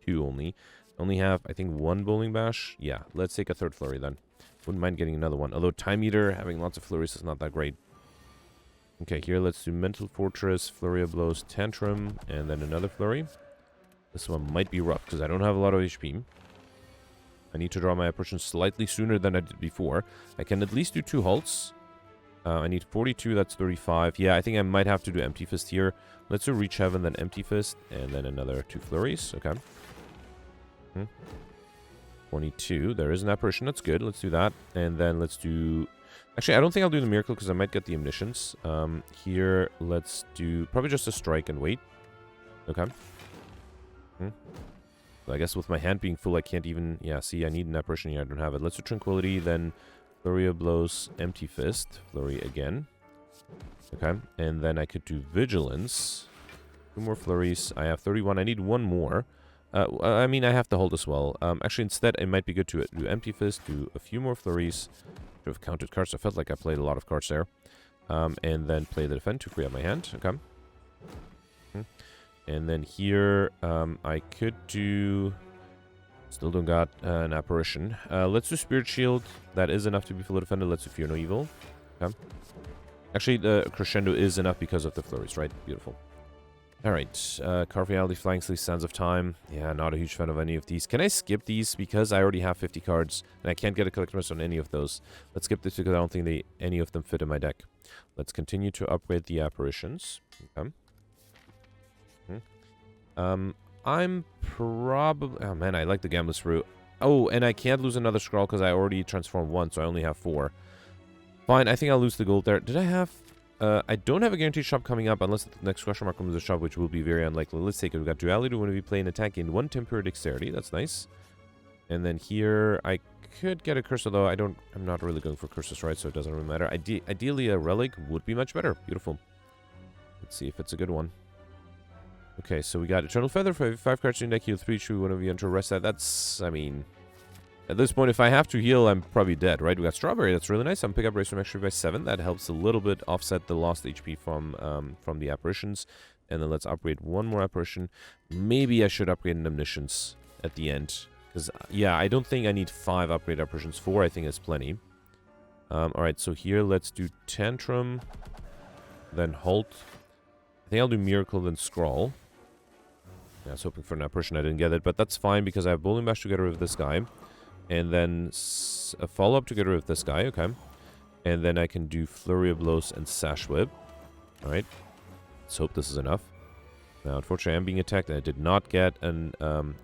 2 only. Only have, I think, 1 Bowling Bash. Yeah, let's take a 3rd flurry then. Wouldn't mind getting another one. Although Time Eater, having lots of flurries is not that great. Okay, here let's do Mental Fortress, Flurry of Blows, Tantrum, and then another flurry. This one might be rough because I don't have a lot of HP. I need to draw my apparition slightly sooner than I did before. I can at least do 2 halts. I need 42, that's 35. Yeah, I think I might have to do Empty Fist here. Let's do Reach Heaven, then Empty Fist, and then another 2 flurries. Okay. 22. There is an apparition. That's good. Let's do that. And then let's do... Actually, I don't think I'll do the Miracle because I might get the Omniscience. Here, let's do probably just a Strike and wait. Okay. I guess with my hand being full, I can't even... Yeah, see, I need an apparition here. I don't have it. Let's do Tranquility, then Flurry of Blows, Empty Fist. Flurry again. Okay. And then I could do Vigilance. 2 more flurries. I have 31. I need 1 more. I mean, I have to hold as well. Actually, instead, it might be good to do Empty Fist, do a few more flurries. Should have counted cards. I felt like I played a lot of cards there. And then play the Defend to free up my hand. Okay. And then here, I could do... Still don't got an apparition. Let's do Spirit Shield. That is enough to be fully defended. Let's do Fear No Evil. Okay. Actually, the Crescendo is enough because of the flurries, right? Beautiful. Alright, Carve Reality, Flying Sleeve, Sands of Time. Yeah, not a huge fan of any of these. Can I skip these? Because I already have 50 cards, and I can't get a collector's on any of those. Let's skip this because I don't think any of them fit in my deck. Let's continue to upgrade the apparitions. Okay. I'm probably... Oh, man, I like the Gambler's Route. Oh, and I can't lose another Scrawl because I already transformed 1, so I only have 4. Fine, I think I'll lose the gold there. Did I have... I don't have a guaranteed shop coming up unless the next question mark comes to a shop, which will be very unlikely. Let's take it. We've got Duality when we play an attack in 1 temporary dexterity. That's nice. And then here, I could get a curse, although I'm not really going for curses, right? So it doesn't really matter. Ideally, a relic would be much better. Beautiful. Let's see if it's a good one. Okay, so we got Eternal Feather for 5 cards in deck, heal 3, choose one of you enter rest that. That's, I mean... At this point, if I have to heal, I'm probably dead, right? We got Strawberry. That's really nice. I'm pick up Race from Extra by 7. That helps a little bit offset the lost HP from the apparitions. And then let's upgrade 1 more apparition. Maybe I should upgrade an Omniscience at the end. Because, yeah, I don't think I need 5 upgrade apparitions. 4, I think, is plenty. Alright, so here, let's do Tantrum. Then Halt. I think I'll do Miracle, then Scrawl. Yeah, I was hoping for an apparition. I didn't get it. But that's fine, because I have Bowling Bash to get rid of this guy. And then a follow-up to get rid of this guy, okay. And then I can do Flurry of Blows and Sash Whip. Alright. Let's hope this is enough. Now, unfortunately, I'm being attacked, and I did not get an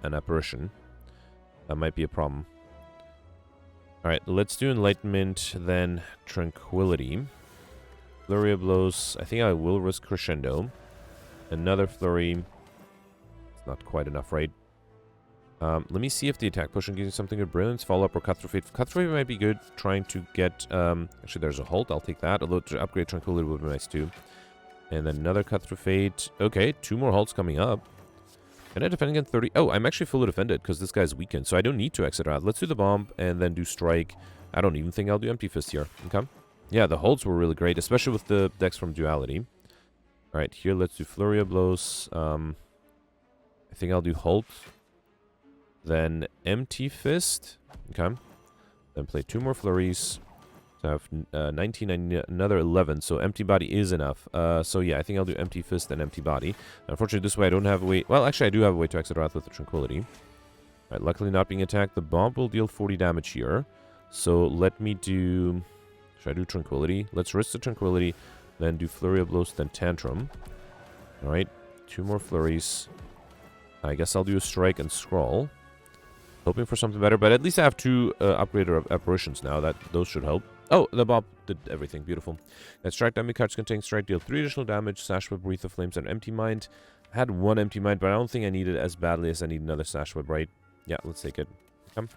apparition. That might be a problem. Alright, let's do Enlightenment, then Tranquility. Flurry of Blows. I think I will risk Crescendo. Another Flurry. It's not quite enough, right? Let me see if the attack potion gives you something good. Brilliance, Follow-Up, or Cut Through Fate. Cut Through Fate might be good. Trying to get... actually, there's a Halt. I'll take that. Although to upgrade Tranquility would be nice, too. And then another Cut Through Fate. Okay, 2 more Halts coming up. Can I defend against 30? Oh, I'm actually fully defended because this guy's weakened. So I don't need to exit out. Let's do the Bomb and then do Strike. I don't even think I'll do Empty Fist here. Okay. Yeah, the Halts were really great, especially with the decks from Duality. Alright, here let's do Flurry of Blows. I think I'll do Halt. Then Empty Fist. Okay. Then play 2 more flurries. So I have 19 and another 11. So Empty Body is enough. So yeah, I think I'll do Empty Fist and Empty Body. Unfortunately, this way I don't have a way... Well, actually, I do have a way to exit Wrath with the Tranquility. Alright, luckily not being attacked. The Bomb will deal 40 damage here. So let me do... Should I do Tranquility? Let's risk the Tranquility. Then do Flurry of Blows, then Tantrum. Alright, 2 more flurries. I guess I'll do a Strike and Scrawl. Hoping for something better, but at least I have 2 upgraded apparitions now. Those should help. Oh, the Bob did everything. Beautiful. That strike damage cards contain strike, deal 3 additional damage, Sash Whip, Wreath of Flames, and Empty Mind. I had 1 Empty Mind, but I don't think I need it as badly as I need another Sash Whip, right? Yeah, let's take it. Come.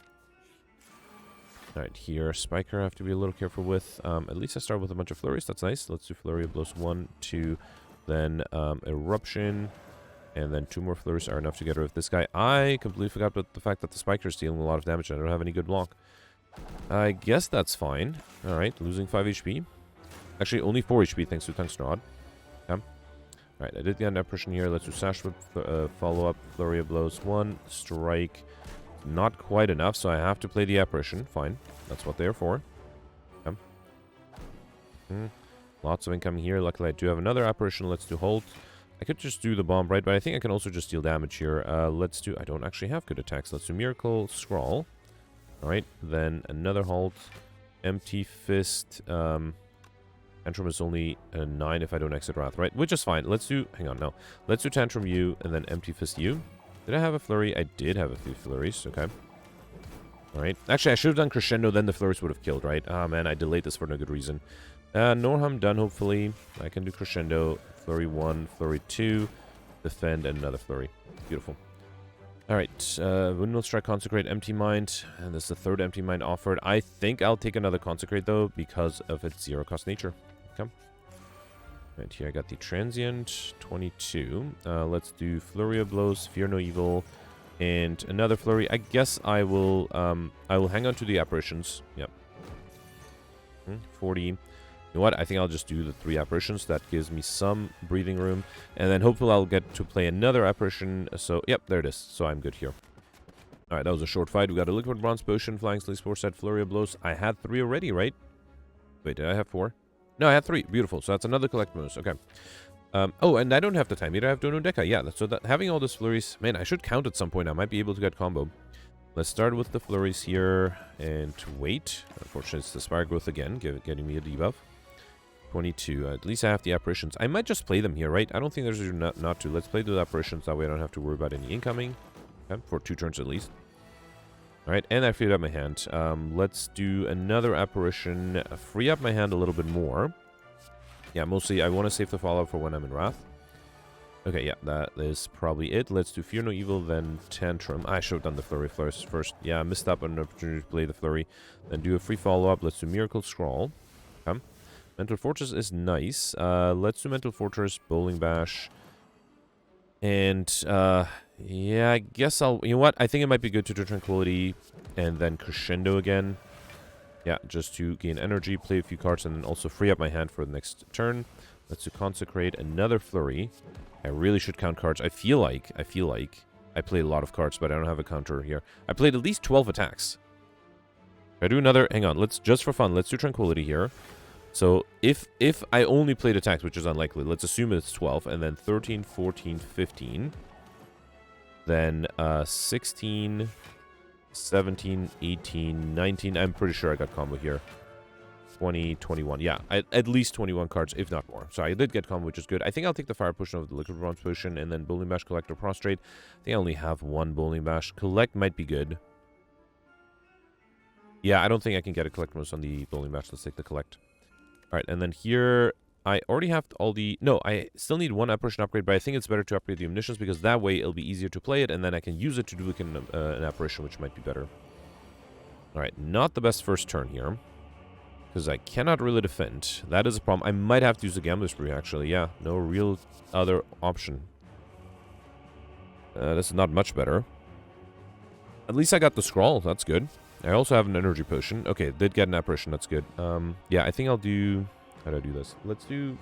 Alright, here, Spiker I have to be a little careful with. At least I start with a bunch of flurries. That's nice. Let's do Flurry of Blows 1, 2, then Eruption. And then 2 more flurries are enough to get rid of this guy. I completely forgot about the fact that the Spiker is dealing a lot of damage and I don't have any good block. I guess that's fine. Alright, losing 5 HP. Actually, only 4 HP thanks to Tungsten Rod. Okay. Alright, I did get an apparition here. Let's do Sash Whip, follow-up, Flurry of Blows. 1, Strike. Not quite enough, so I have to play the apparition. Fine. That's what they're for. Okay. Lots of income here. Luckily, I do have another apparition. Let's do Hold. I could just do the bomb, right? But I think I can also just deal damage here. Let's do... I don't actually have good attacks. Let's do Miracle, Scrawl. Alright, then another Hold. Empty Fist. Tantrum is only a 9 if I don't exit Wrath, right? Which is fine. Let's do... Hang on, no. Let's do Tantrum U and then Empty Fist U. Did I have a Flurry? I did have a few Flurries. Okay. Alright. Actually, I should have done Crescendo, then the Flurries would have killed, right? Ah, man, I delayed this for no good reason. No harm done, hopefully. I can do Crescendo. Flurry 1, Flurry 2. Defend, and another Flurry. Beautiful. Alright. Windmill Strike, Consecrate, Empty Mind. And this is the third Empty Mind offered. I think I'll take another Consecrate, though, because of its zero-cost nature. Okay. Right, here I got the Transient, 22. Let's do Flurry of Blows, Fear No Evil, and another Flurry. I guess I will hang on to the Apparitions. Yep. 40. You know what? I think I'll just do the 3 Apparitions. That gives me some breathing room. And then hopefully I'll get to play another Apparition. So, yep, there it is. So I'm good here. Alright, that was a short fight. We got a Liquid Bronze Potion, Flying Sleep Spore Set, Flurry of Blows. I had 3 already, right? Wait, did I have 4? No, I had 3. Beautiful. So that's another collect bonus. Okay. Oh, and I don't have the time either. I have Dono Deca. Yeah, so that having all these flurries... Man, I should count at some point. I might be able to get combo. Let's start with the flurries here and wait. Unfortunately, it's the Spire growth again, getting me a debuff. 22. At least I have the apparitions. I might just play them here, right? I don't think there's a reason not to. Let's play the apparitions. That way I don't have to worry about any incoming. Okay, for 2 turns at least. Alright, and I freed up my hand. Let's do another apparition. Free up my hand a little bit more. Yeah, mostly I want to save the follow-up for when I'm in Wrath. Okay, yeah, that is probably it. Let's do Fear No Evil, then Tantrum. I should have done the Flurry first. Yeah, I missed up on an opportunity to play the Flurry. Then do a free follow-up. Let's do Miracle Scrawl. Okay. Mental Fortress is nice. Let's do Mental Fortress, Bowling Bash. And, yeah, I guess I'll... You know what? I think it might be good to do Tranquility and then Crescendo again. Yeah, just to gain energy, play a few cards, and then also free up my hand for the next turn. Let's do Consecrate, another Flurry. I really should count cards. I feel like I played a lot of cards, but I don't have a counter here. I played at least 12 attacks. If I do another... Hang on, let's just for fun, let's do Tranquility here. So, if I only played attacks, which is unlikely, let's assume it's 12, and then 13, 14, 15, then 16, 17, 18, 19, I'm pretty sure I got combo here. 20, 21, yeah, at least 21 cards, if not more. So I did get combo, which is good. I think I'll take the Fire Potion over the Liquid Bronze Potion, and then Bowling Bash, Collect, or Prostrate. I think I only have 1 Bowling Bash. Collect might be good. Yeah, I don't think I can get a Collect bonus on the Bowling Bash. Let's take the Collect. Alright, and then here, I already have all the... No, I still need 1 Apparition upgrade, but I think it's better to upgrade the Omniscience, because that way it'll be easier to play it, and then I can use it to do an Apparition, which might be better. Alright, not the best first turn here, because I cannot really defend. That is a problem. I might have to use the Gambler Spree, actually. Yeah, no real other option. This is not much better. At least I got the Scrawl. That's good. I also have an Energy Potion. Okay, did get an Apparition. That's good. Yeah, I think I'll do... How do I do this? Let's do...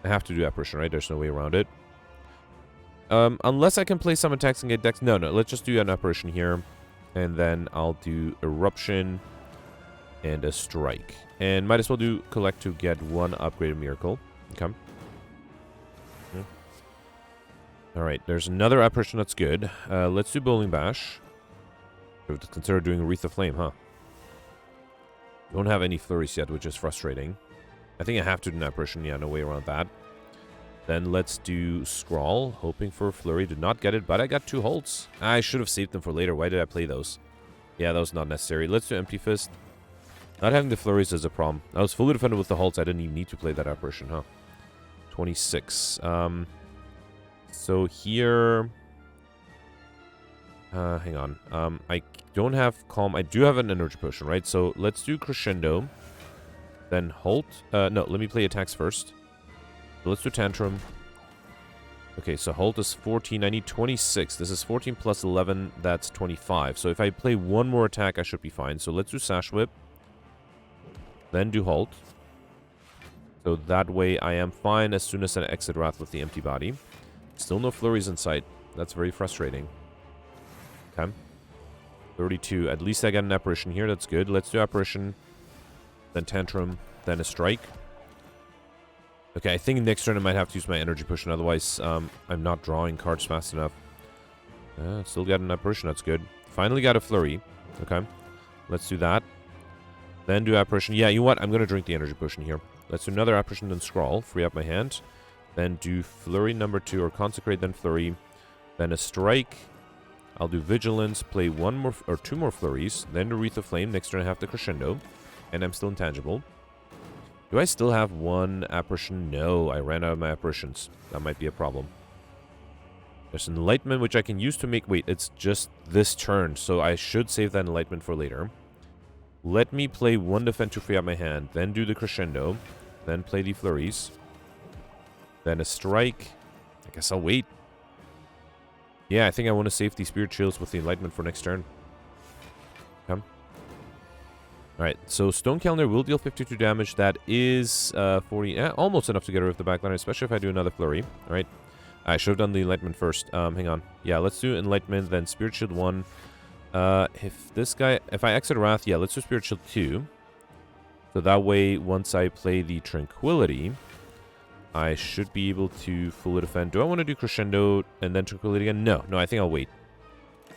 I have to do Apparition, right? There's no way around it. Unless I can play some attacks and get decks. No, let's just do an Apparition here. And then I'll do Eruption and a Strike. And might as well do Collect to get 1 upgraded Miracle. Okay. Alright, there's another Apparition that's good. Let's do Bowling Bash. I would consider doing Wreath of Flame, huh? Don't have any flurries yet, which is frustrating. I think I have to do an Apparition. Yeah, no way around that. Then let's do Scrawl, hoping for a flurry. Did not get it, but I got 2 holds. I should have saved them for later. Why did I play those? Yeah, that was not necessary. Let's do Empty Fist. Not having the flurries is a problem. I was fully defended with the holds. I didn't even need to play that Apparition, huh? 26. So here... hang on. I don't have Calm. I do have an Energy Potion, right? So let's do Crescendo. Then Halt. No, let me play attacks first. So let's do Tantrum. Okay, so Halt is 14. I need 26. This is 14 plus 11. That's 25. So if I play 1 more attack, I should be fine. So let's do Sash Whip. Then do Halt. So that way I am fine as soon as I exit Wrath with the empty body. Still no flurries in sight. That's very frustrating. Okay. 32. At least I got an apparition here. That's good. Let's do apparition. Then tantrum. Then a strike. Okay, I think next turn I might have to use my energy potion. Otherwise, I'm not drawing cards fast enough. Still got an apparition. That's good. Finally got a flurry. Okay. Let's do that. Then do apparition. Yeah, you know what? I'm going to drink the energy potion here. Let's do another apparition, then scrawl. Free up my hand. Then do flurry number 2, or consecrate, then flurry. Then a strike. I'll do vigilance, play 1 more or 2 more flurries. Then the Wreath of Flame. Next turn I have the crescendo. And I'm still intangible. Do I still have 1 apparition? No, I ran out of my apparitions. That might be a problem. There's enlightenment, which I can use to make... Wait, it's just this turn, so I should save that enlightenment for later. Let me play 1 defend to free up my hand. Then do the crescendo. Then play the flurries. Then a strike. I guess I'll wait. Yeah, I think I want to save the Spirit Shields with the enlightenment for next turn. Okay. Alright, so Stone Calendar will deal 52 damage. That is 40... almost enough to get rid of the backliner, especially if I do another flurry. Alright. I should have done the enlightenment first. Hang on. Yeah, let's do enlightenment, then Spirit Shield 1. If this guy... If I exit Wrath, yeah, let's do Spirit Shield 2. So that way, once I play the Tranquility, I should be able to fully defend. Do I want to do Crescendo and then Tranquility again? No, I think I'll wait.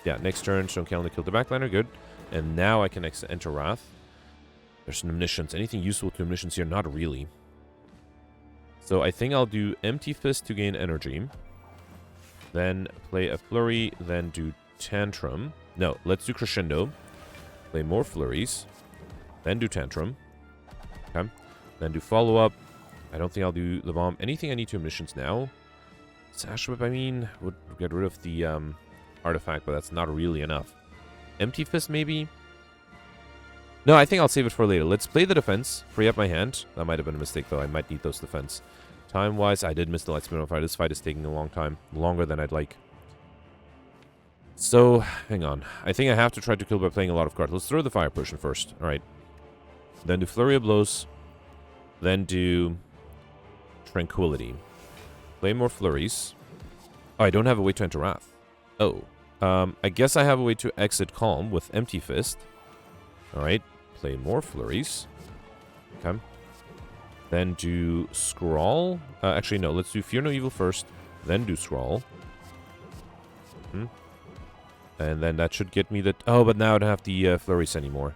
Yeah, next turn, Stone Calendar killed the backliner, good. And now I can enter Wrath. There's an Omniscience. Anything useful to Omniscience here? Not really. So I think I'll do Empty Fist to gain energy. Then play a Flurry, then do Tantrum. No, let's do Crescendo. Play more Flurries. Then do Tantrum. Okay. Then do Follow-Up. I don't think I'll do the Bomb. Anything I need to Omniscience now? Sash Whip, I mean, would get rid of the artifact, but that's not really enough. Empty Fist, maybe? No, I think I'll save it for later. Let's play the defense. Free up my hand. That might have been a mistake, though. I might need those defense. Time-wise, I did miss the Lightspeed Modifier. This fight is taking a long time. Longer than I'd like. So, hang on. I think I have to try to kill by playing a lot of cards. Let's throw the Fire Potion first. Alright. Then do Flurry of Blows. Then do Tranquility. Play more Flurries. Oh, I don't have a way to enter Wrath. Oh. I guess I have a way to exit Calm with Empty Fist. Alright. Play more Flurries. Okay. Then do Scrawl. Actually, no. Let's do Fear No Evil first. Then do Scrawl. And then that should get me the... Oh, but now I don't have the Flurries anymore.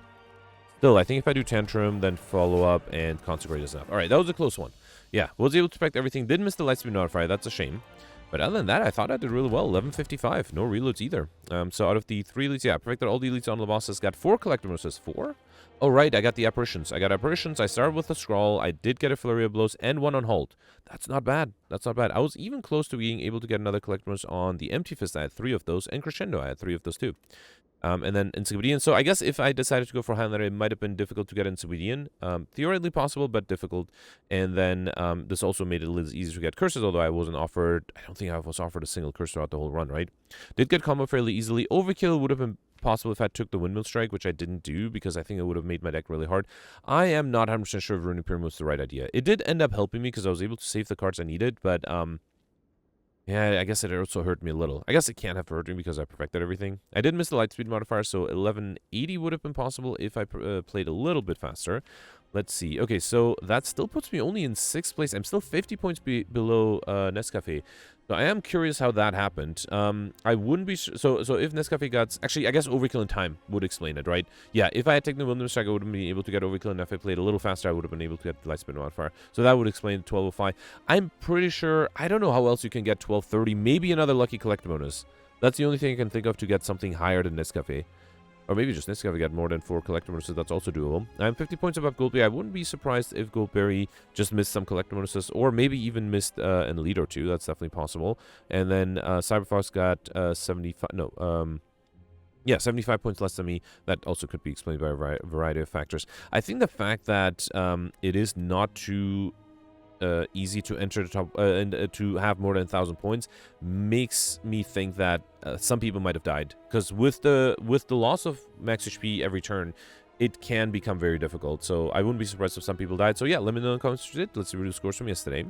Still, I think if I do Tantrum, then Follow Up, and Consecrate is enough. Alright, that was a close one. Yeah, was able to protect everything. Did miss the Lightspeed Modifier. That's a shame. But other than that, I thought I did really well. 1155. No reloads either. So out of the 3 elites, yeah, perfected all the elites on the bosses. Got 4 collector bonuses. 4? Oh, right. I got the apparitions. I started with a Scrawl. I did get a Flurry of Blows and 1 on Hold. That's not bad. That's not bad. I was even close to being able to get another collector bonus on the Empty Fist. I had 3 of those. And Crescendo, I had 3 of those too. And then Encyclopedian. So I guess if I decided to go for Highlander, it might have been difficult to get Encyclopedian. Theoretically possible, but difficult. And then this also made it a little easier to get curses, although I wasn't offered... I don't think I was offered a single curse throughout the whole run, right? Did get combo fairly easily. Overkill would have been possible if I took the Windmill Strike, which I didn't do, because I think it would have made my deck really hard. I am not 100% sure if Runic Pyramid was the right idea. It did end up helping me, because I was able to save the cards I needed, but... yeah, I guess it also hurt me a little. I guess it can't have hurt me because I perfected everything. I did miss the Lightspeed Modifier, so 1180 would have been possible if I played a little bit faster. Let's see. Okay, so that still puts me only in 6th place. I'm still 50 points below Nescafe. So I am curious how that happened. I wouldn't be... So if Nescafe got... Actually, I guess Overkill in time would explain it, right? Yeah, if I had taken the Wilderness Strike, I wouldn't be able to get Overkill, and if I played a little faster, I would have been able to get the Lightspeed Modifier. So that would explain 1205. I'm pretty sure... I don't know how else you can get 1230. Maybe another lucky collector bonus. That's the only thing I can think of to get something higher than Nescafe. Or maybe just Nescafe got more than 4 collector bonuses. That's also doable. I'm 50 points above Goldberry. I wouldn't be surprised if Goldberry just missed some collector bonuses, or maybe even missed an elite or 2. That's definitely possible. And then Cyberfox got 75... No, yeah, 75 points less than me. That also could be explained by a variety of factors. I think the fact that it is not too... easy to enter the top and to have more than 1,000 points makes me think that some people might have died, because with the loss of max HP every turn, it can become very difficult. So I wouldn't be surprised if some people died. So yeah, let me know in the comments what you did. Let's review the scores from yesterday.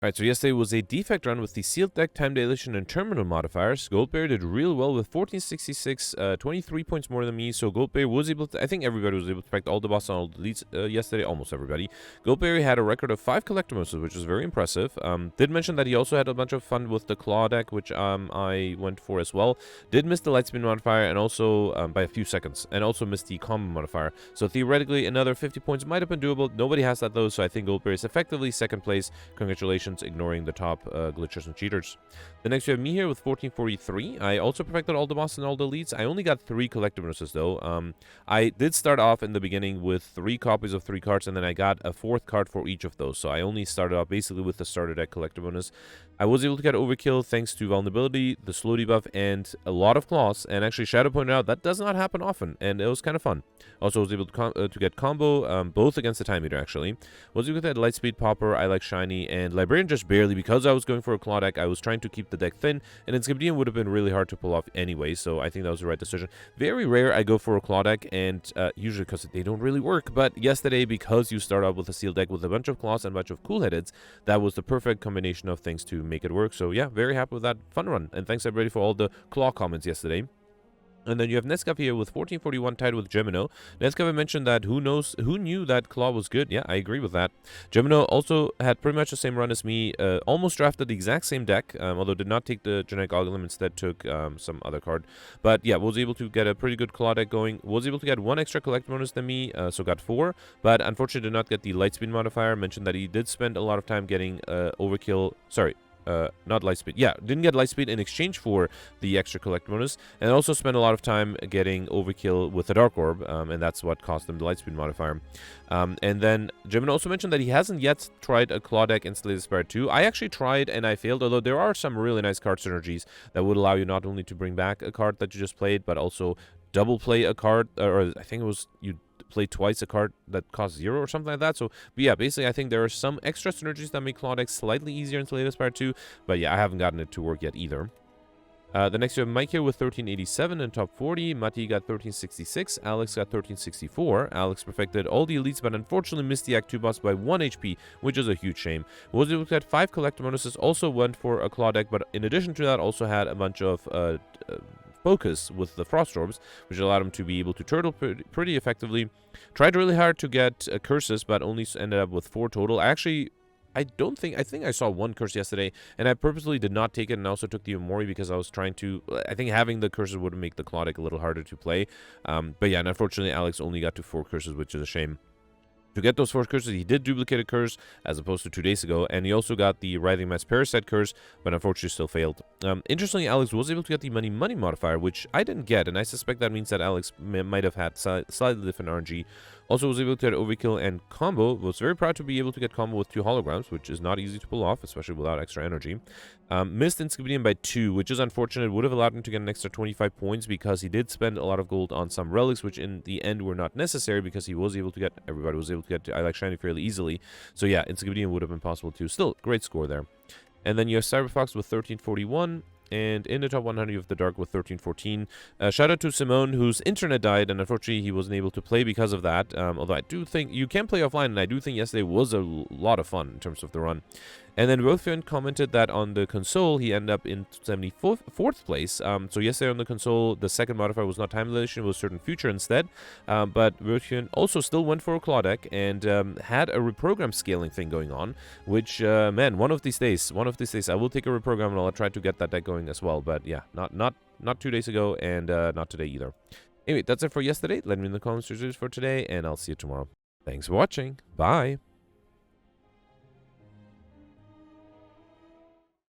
Alright, so yesterday was a defect run with the sealed deck, time dilation, and terminal modifiers. Goldberry did real well with 1466, 23 points more than me. So Goldberry was able to, I think everybody was able to protect all the boss and all the elites yesterday, almost everybody. Goldberry had a record of 5 collector misses, which is very impressive. Did mention that he also had a bunch of fun with the claw deck, which I went for as well. Did miss the lightspeed modifier and also by a few seconds, and also missed the combo modifier. So theoretically, another 50 points might have been doable. Nobody has that though, so I think Goldberry is effectively second place. Congratulations, ignoring the top glitchers and cheaters. The next we have me here with 1443. I also perfected all the bosses and all the elites. I only got 3 collector bonuses though. I did start off in the beginning with 3 copies of 3 cards, and then I got a 4th card for each of those. So I only started off basically with the starter deck collector bonus. I was able to get overkill thanks to vulnerability, the slow debuff, and a lot of claws. And actually, Shadow pointed out that does not happen often, and it was kind of fun. Also, was able to get combo both against the time meter actually. Was able to get Lightspeed, Popper, I Like Shiny, and Librarian just barely, because I was going for a claw deck. I was trying to keep the deck thin, and Inscription would have been really hard to pull off anyway, so I think that was the right decision. Very rare I go for a claw deck, and usually because they don't really work, but yesterday, because you start out with a sealed deck with a bunch of claws and a bunch of cool headeds, that was the perfect combination of things to make it work. So yeah, very happy with that fun run, and thanks everybody for all the claw comments yesterday. And then you have Nescafe here with 1441 tied with Gemino. Nescafe mentioned that who knew that Claw was good. Yeah, I agree with that. Gemino also had pretty much the same run as me. Almost drafted the exact same deck, although did not take the Genetic Golem, instead took some other card. But yeah, was able to get a pretty good Claw deck going. Was able to get 1 extra collect bonus than me, so got 4. But unfortunately did not get the Lightspeed modifier. Mentioned that he did spend a lot of time getting overkill. Sorry. Not Lightspeed. Yeah, didn't get Lightspeed in exchange for the extra collect bonus, and also spent a lot of time getting overkill with the Dark Orb, and that's what cost him the Lightspeed modifier. And then Jimin also mentioned that he hasn't yet tried a claw deck in Slay the Spire 2. I actually tried and I failed, although there are some really nice card synergies that would allow you not only to bring back a card that you just played, but also double play a card, or I think it was you play twice a card that costs 0 or something like that. So, but yeah, basically I think there are some extra synergies that make claw decks slightly easier in Slay the Spire 2, but yeah, I haven't gotten it to work yet either. The next you have Mike here with 1387 in top 40. Mati got 1366. Alex got 1364. Alex perfected all the elites, but unfortunately missed the Act 2 boss by 1 HP, which is a huge shame. Was able to get 5 collector bonuses, also went for a claw deck, but in addition to that also had a bunch of focus with the frost orbs, which allowed him to be able to turtle pretty effectively. Tried really hard to get curses, but only ended up with 4 total. I think I saw 1 curse yesterday, and I purposely did not take it, and also took the Omori because I was trying to, I think having the curses would make the claw deck a little harder to play. But yeah, and unfortunately Alex only got to 4 curses, which is a shame. To get those 4 curses, he did duplicate a curse, as opposed to 2 days ago, and he also got the Writhing Mass Parasite curse, but unfortunately still failed. Interestingly, Alex was able to get the Money modifier, which I didn't get, and I suspect that means that Alex might have had slightly different RNG. Also was able to get overkill and combo. Was very proud to be able to get combo with 2 holograms, which is not easy to pull off, especially without extra energy. Missed Inscription by 2, which is unfortunate. Would have allowed him to get an extra 25 points because he did spend a lot of gold on some relics, which in the end were not necessary because he was able to get, everybody was able to get I Like Shiny fairly easily. So yeah, Inscription would have been possible too. Still, great score there. And then you have Cyberfox with 1341. And in the top 100 you have the Dark with 1314. Shout out to Simone, whose internet died, and unfortunately he wasn't able to play because of that. Although I do think you can play offline, and I do think yesterday was a lot of fun in terms of the run. And then Rothian commented that on the console he ended up in 74th place. So yesterday on the console the second modifier was not time dilation, it was certain future instead. But Rothian also still went for a claw deck and had a reprogram scaling thing going on, which man, one of these days I will take a reprogram and I'll try to get that deck going as well. But yeah, not 2 days ago, and not today either. Anyway, that's it for yesterday. Let me know in the comments for today, and I'll see you tomorrow. Thanks for watching. Bye.